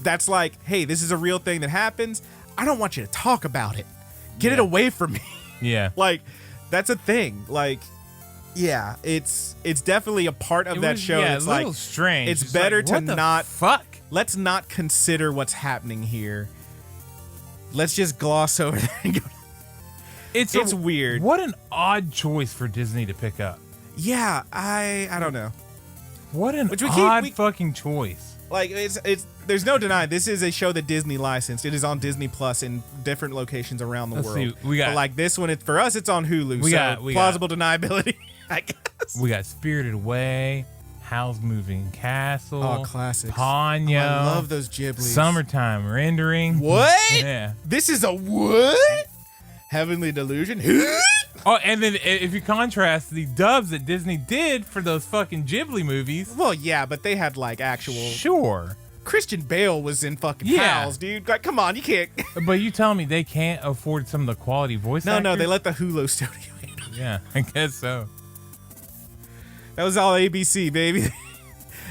that's like, hey, this is a real thing that happens. I don't want you to talk about it. Get it away from me. Yeah. Like, that's a thing. Like, yeah, it's definitely a part of that show. Yeah, it's a little like strange. It's better like, to not fuck. Let's not consider what's happening here. Let's just gloss over that and go. It's weird. What an odd choice for Disney to pick up. Yeah, I don't know. What an odd fucking choice. Like it's there's no denying this is a show that Disney licensed. It is on Disney Plus in different locations around the world. See, we got, but like this one, for us, it's on Hulu. Plausible deniability, I guess. We got Spirited Away, Howl's Moving Castle, classics. Ponyo. I love those Ghiblies. Summertime Rendering. What? Yeah. This is a what? Heavenly Delusion. Oh, and then if you contrast the dubs that Disney did for those fucking Ghibli movies. Well, yeah, but they had like actual. Sure. Christian Bale was in fucking Howls, dude. Like, come on, you can't. But you telling me they can't afford some of the quality voice actors? No, they let the Hulu studio handle it. Yeah, I guess so. That was all ABC, baby.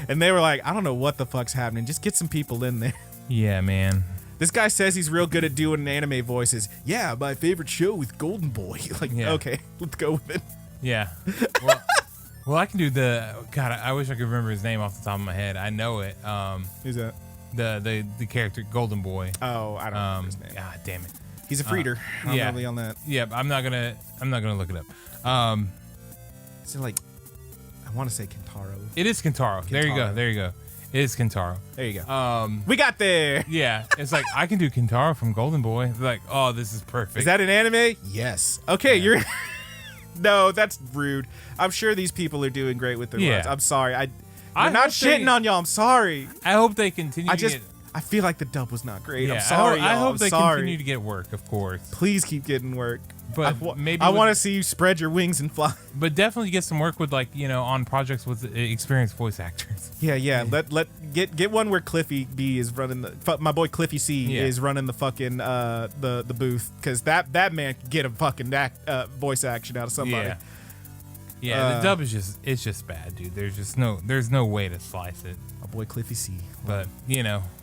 And they were like, I don't know what the fuck's happening. Just get some people in there. Yeah, man. This guy says he's real good at doing anime voices. Yeah, my favorite show with Golden Boy. Like, okay, let's go with it. Yeah. Well, I can do God, I wish I could remember his name off the top of my head. I know it. Who's that? The character Golden Boy. Oh, I don't know his name. God damn it. He's a Freeder. I'm really on that. Yeah, I'm not gonna look it up. Is it like, I want to say Kentaro. It is Kentaro. There you go. It is Kentaro. There you go. We got there. Yeah, it's like I can do Kentaro from Golden Boy. Like, oh, this is perfect. Is that an anime? Yes. Okay, you're. No, that's rude. I'm sure these people are doing great with their lives. I'm sorry. I'm not shitting on y'all. I'm sorry. I hope they continue. I feel like the dub was not great. Yeah, I'm sorry. I hope they continue to get work. Of course. Please keep getting work. But maybe I want to see you spread your wings and fly. But definitely get some work with on projects with experienced voice actors. Yeah. Get one where Cliffy B is running my boy Cliffy C is running the fucking the booth, because that man can get a fucking voice action out of somebody. Yeah, the dub is just bad, dude. There's no way to slice it. My boy Cliffy C. But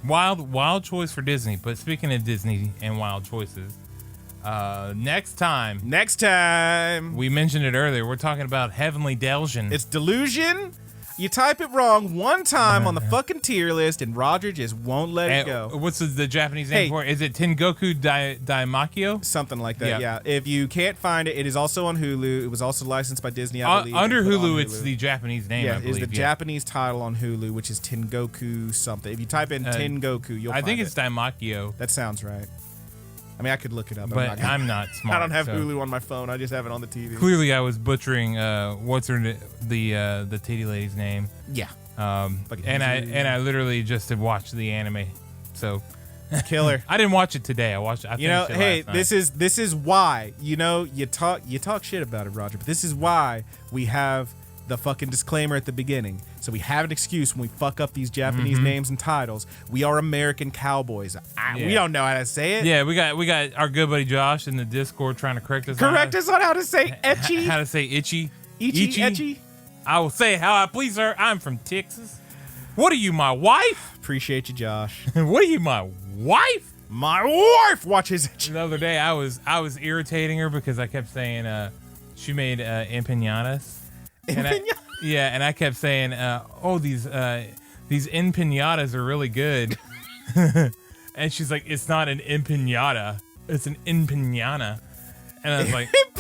wild choice for Disney. But speaking of Disney and wild choices, next time we mentioned it earlier. We're talking about Heavenly Delusion. It's Delusion. You type it wrong one time on the fucking tier list, and Roger just won't let it go. What's the Japanese name for it? Is it Tengoku Daimakyo? Something like that, yeah. If you can't find it, it is also on Hulu. It was also licensed by Disney, I believe. Under Hulu, it's the Japanese name, I believe. It's the Japanese title on Hulu, which is Tengoku something. If you type in Tengoku, you'll find it. I think it's Daimakyo. That sounds right. I mean, I could look it up, but I'm not smart. I don't have Hulu on my phone. I just have it on the TV. Clearly, I was butchering the titty lady's name. Yeah. And I literally just had watched the anime, so killer. I didn't watch it today. I finished it last night. This is why you talk shit about it, Roger. But this is why we have the fucking disclaimer at the beginning, so we have an excuse when we fuck up these Japanese names and titles. We are American cowboys. We don't know how to say it. Yeah, we got our good buddy Josh in the Discord trying to correct us on how to say etchy. How to say itchy. Etchy. I will say how I please, sir. I'm from Texas. What are you, my wife? Appreciate you, Josh. What are you, my wife? My wife watches it. The other day, I was irritating her because I kept saying she made empanadas. And I kept saying, these empanadas are really good. And she's like, it's not an empanada, it's an empanada. And I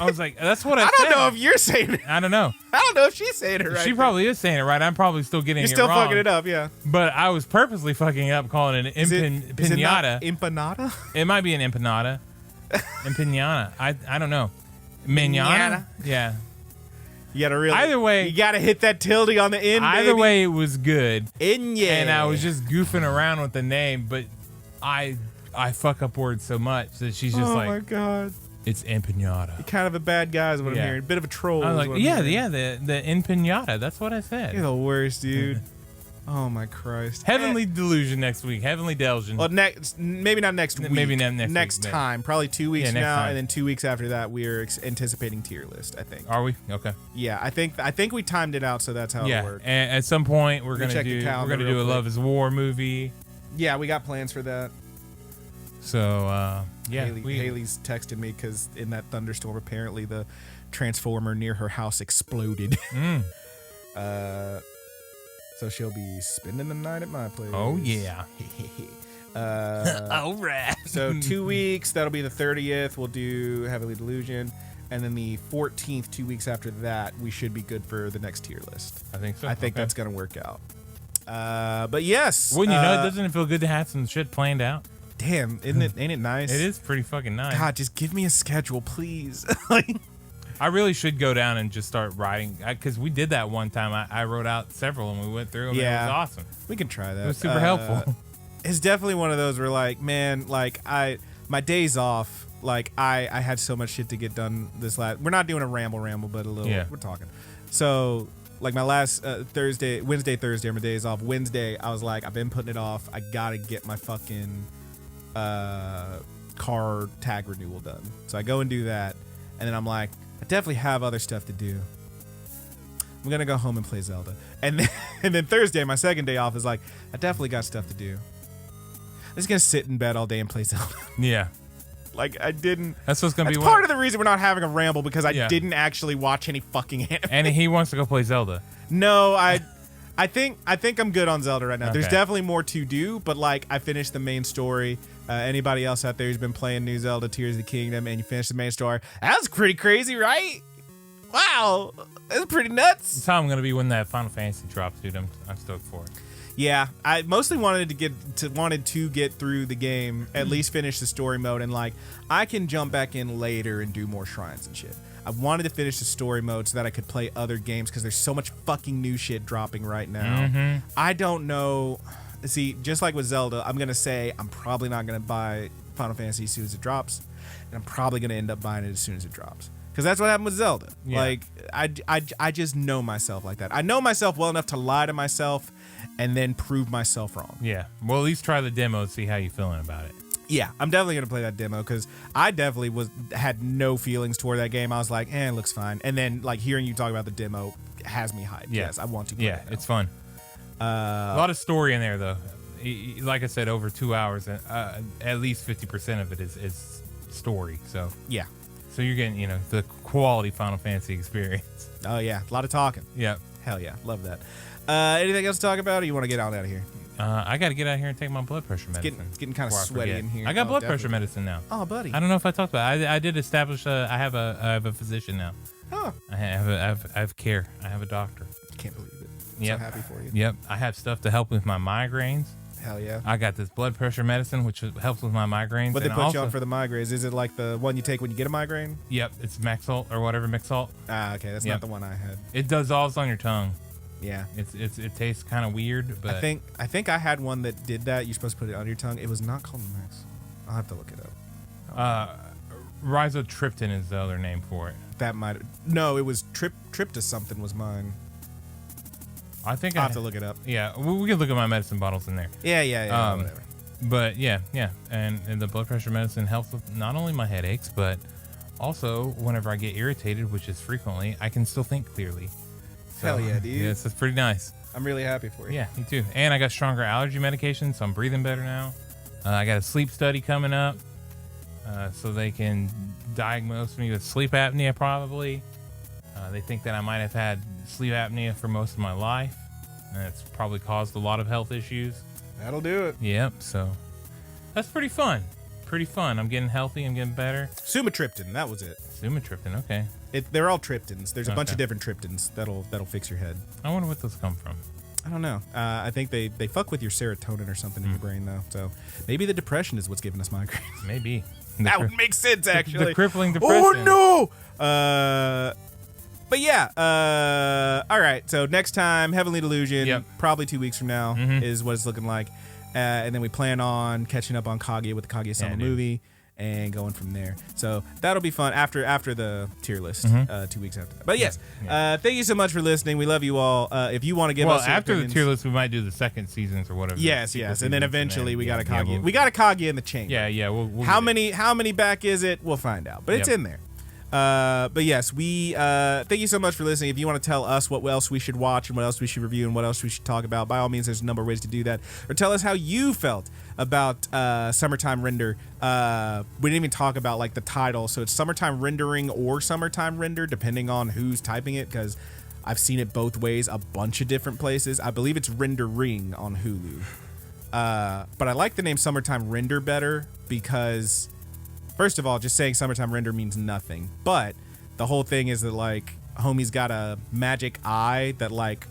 was like, that's what I said. I don't know if you're saying it. I don't know. I don't know if she's saying it right. She probably is saying it right. I'm probably still getting it wrong. You're still fucking it up, yeah. But I was purposely fucking up calling it an empanada. Is it not empanada? It might be an empanada. Empanada. I don't know. Manana? Yeah. You gotta really. Either way, you gotta hit that tilde on the end. Either way, it was good. And I was just goofing around with the name, but I fuck up words so much that she's just like, oh my god, it's empanada. You're kind of a bad guy, is what I'm hearing. A bit of a troll. I was like, the empanada. That's what I said. You're the worst, dude. Oh my Christ. Heavenly Delusion next week. Heavenly Delusion. Well, maybe not next week. Maybe not next week, time. Probably 2 weeks from now, time. and then 2 weeks after that, we're anticipating tier list. I think. Are we? Okay. Yeah, I think we timed it out, so that's how it works. And at some point we're gonna do a Love Is War movie. Yeah, we got plans for that. So Haley's texted me because in that thunderstorm, apparently the transformer near her house exploded. So she'll be spending the night at my place. Oh, yeah. All right. So 2 weeks, that'll be the 30th. We'll do Heavenly Delusion. And then the 14th, 2 weeks after that, we should be good for the next tier list. I think so. I think that's going to work out. But yes. Wouldn't you know, doesn't it feel good to have some shit planned out? Damn, ain't it nice? It is pretty fucking nice. God, just give me a schedule, please. I really should go down and just start writing, because we did that one time. I wrote out several and we went through them. Yeah, and it was awesome. We can try that. It was super helpful. It's definitely one of those where, like, man, like my days off, like I had so much shit to get done this last. We're not doing a ramble, but a little. Yeah. We're talking. So like my last Wednesday, Thursday are my days off. Wednesday, I was like, I've been putting it off. I gotta get my fucking car tag renewal done. So I go and do that, and then I'm like, I definitely have other stuff to do. I'm gonna go home and play Zelda, and then Thursday, my second day off, is like, I definitely got stuff to do. I'm just gonna sit in bed all day and play Zelda. Yeah. Like I didn't. That's what's gonna be. Part of the reason we're not having a ramble because I didn't actually watch any fucking anime. And he wants to go play Zelda. No, I think I'm good on Zelda right now. Okay. There's definitely more to do, but like I finished the main story. Anybody else out there who's been playing New Zelda Tears of the Kingdom and you finished the main story, that was pretty crazy, right? Wow, that's pretty nuts. That's how I'm gonna be when that Final Fantasy drops, dude. I'm stoked for it. Yeah, I mostly wanted to get through the game, at least finish the story mode, and like I can jump back in later and do more shrines and shit. I wanted to finish the story mode so that I could play other games because there's so much fucking new shit dropping right now. Mm-hmm. I don't know. See, just like with Zelda, I'm gonna say I'm probably not gonna buy Final Fantasy as soon as it drops. and I'm probably gonna end up buying it as soon as it drops. Because that's what happened with Zelda. Yeah. Like, I just know myself like that. I know myself well enough to lie to myself and then prove myself wrong. Yeah. Well, at least try the demo and see how you're feeling about it. Yeah, I'm definitely going to play that demo because I definitely had no feelings toward that game. I was like, it looks fine. And then, like, hearing you talk about the demo has me hyped. Yeah. Yes, I want to play it now. It's fun. A lot of story in there, though. Like I said, over 2 hours, at least 50% of it is story. So yeah. So you're getting, the quality Final Fantasy experience. Oh, yeah. A lot of talking. Yeah. Hell yeah. Love that. Anything else to talk about, or you want to get on out of here? I got to get out here and take my blood pressure medicine. It's getting kind of sweaty in here. I got blood pressure medicine now. Oh, buddy. I don't know if I talked about it. I did establish I have a physician now. Oh. I have care. I have a doctor. Can't believe it. I'm Yep. so happy for you. Yep. I have stuff to help with my migraines. Hell yeah. I got this blood pressure medicine, which helps with my migraines. What they and put also, you on for the migraines? Is it like the one you take when you get a migraine? Yep. It's Maxalt or whatever, Mixalt. Ah, okay. That's Yep. not the one I had. It dissolves on your tongue. Yeah. It tastes kind of weird, but I think I had one that did that. You're supposed to put it under your tongue. It was not called Max. I'll have to look it up. Rizotriptan is the other name for it. That might. No, it was Tryptus something was mine. I think I'll have to look it up. Yeah, we can look at my medicine bottles in there. Yeah. Whatever. But yeah, and the blood pressure medicine helps with not only my headaches, but also whenever I get irritated, which is frequently, I can still think clearly. So, Hell yeah, dude. Yes, it's pretty nice. I'm really happy for you. Yeah, me too. And I got stronger allergy medication, so I'm breathing better now. I got a sleep study coming up, so they can diagnose me with sleep apnea probably. They think that I might have had sleep apnea for most of my life, and it's probably caused a lot of health issues. That'll do it. Yep, so that's pretty fun. I'm getting healthy. I'm getting better. Sumatriptan, that was it. Sumatriptan, okay. They're all triptans. There's a bunch of Okay. different triptans that'll fix your head. I wonder what those come from. I don't know. I think they fuck with your serotonin or something in your brain though. So maybe the depression is what's giving us migraines. Maybe. That would make sense actually. The crippling depression. Oh no! But yeah. All right. So next time, Heavenly Delusion. Yep. Probably 2 weeks from now is what it's looking like. And then we plan on catching up on Kaguya with the Kaguya-sama movie and going from there. So that'll be fun after the tier list. 2 weeks after that. But yes, thank you so much for listening. We love you all. If you want to give us after opinions, the tier list, we might do the second seasons or whatever. Yes, and then eventually we got a Kaguya. We'll, we got a Kaguya in the chamber. Yeah. We'll how many back is it? We'll find out. But it's in there. But yes, we thank you so much for listening. If you want to tell us what else we should watch and what else we should review and what else we should talk about, by all means, there's a number of ways to do that. Or tell us how you felt about Summertime Render. We didn't even talk about like the title, so it's Summertime Rendering or Summertime Render, depending on who's typing it, because I've seen it both ways a bunch of different places. I believe it's Rendering on Hulu. But I like the name Summertime Render better because, first of all, just saying Summertime Render means nothing. But the whole thing is that, like, homie's got a magic eye that, like,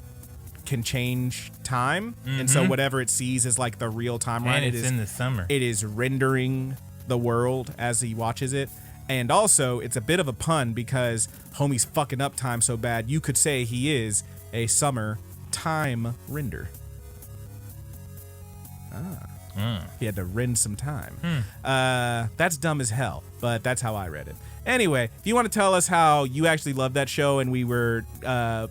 can change time. And so whatever it sees is, like, the real timeline. And it's in the summer. It is rendering the world as he watches it. And also, it's a bit of a pun because homie's fucking up time so bad, you could say he is a summer time render. He had to rend some time. That's dumb as hell, but that's how I read it. Anyway, if you want to tell us how you actually love that show and we were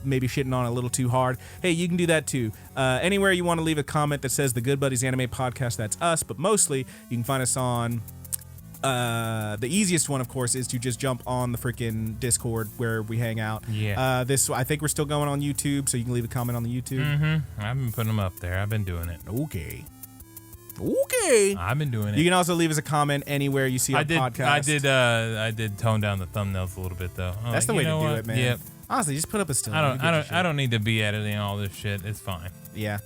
maybe shitting on it a little too hard, hey, you can do that too. Anywhere you want to leave a comment that says the Good Buddies Anime Podcast, that's us, but mostly you can find us on the easiest one, of course, is to just jump on the freaking Discord where we hang out. Yeah. I think we're still going on YouTube, so you can leave a comment on the YouTube. I've been putting them up there. I've been doing it. Okay. I've been doing it. You can also leave us a comment anywhere you see our podcast. I did tone down the thumbnails a little bit though. That's the way to do it, man. Yep. Honestly, just put up a still. I don't need to be editing all this shit. It's fine. Yeah.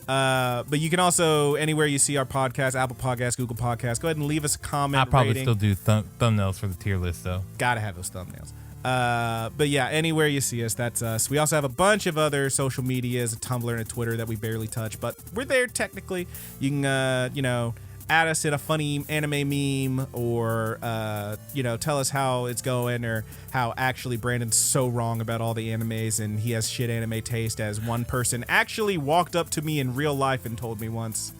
But you can also, anywhere you see our podcast, Apple Podcasts, Google Podcasts, go ahead and leave us a comment. I probably rating. still do thumbnails for the tier list though. Gotta have those thumbnails. But yeah, anywhere you see us, that's us. We also have a bunch of other social medias, a Tumblr and a Twitter that we barely touch, but we're there technically. You can, add us in a funny anime meme or, tell us how it's going or how actually Brandon's so wrong about all the animes and he has shit anime taste, as one person actually walked up to me in real life and told me once.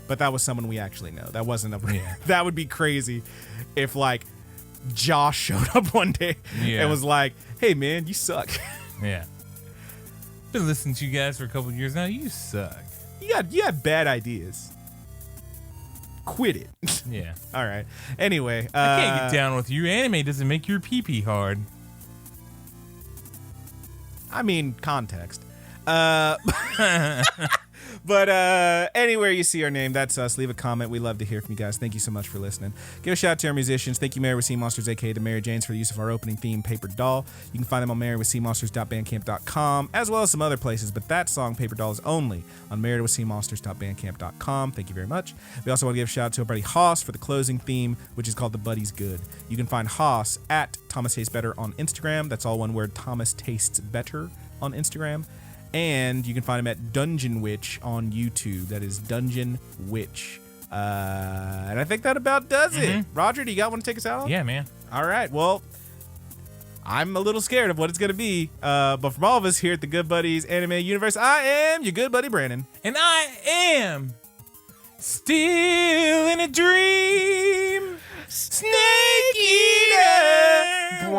But that was someone we actually know. That wasn't a... Yeah. That would be crazy if, like, Josh showed up one day and was like, "Hey man, you suck." Yeah. Been listening to you guys for a couple of years now. You suck. You got bad ideas. Quit it. Yeah. All right. Anyway, I can't get down with you. Anime doesn't make your pee-pee hard. I mean, context. But anywhere you see our name, that's us. Leave a comment. We love to hear from you guys. Thank you so much for listening. Give a shout out to our musicians. Thank you, Married with Sea Monsters, aka the Mary Janes, for the use of our opening theme, Paper Doll. You can find them on marriedwithseamonsters.bandcamp.com, as well as some other places, but that song, Paper Doll, is only on marriedwithseamonsters.bandcamp.com. Thank you very much. We also want to give a shout out to our buddy Haas for the closing theme, which is called The Buddy's Good. You can find Haas at Thomas Tastes Better on Instagram. That's all one word, Thomas Tastes Better on Instagram. And you can find him at Dungeon Witch on YouTube. That is Dungeon Witch. And I think that about does it. Roger, do you got one to take us out? Yeah, man. All right. Well, I'm a little scared of what it's going to be. But from all of us here at the Good Buddies Anime Universe, I am your good buddy, Brandon. And I am still in a dream. Snake Eater!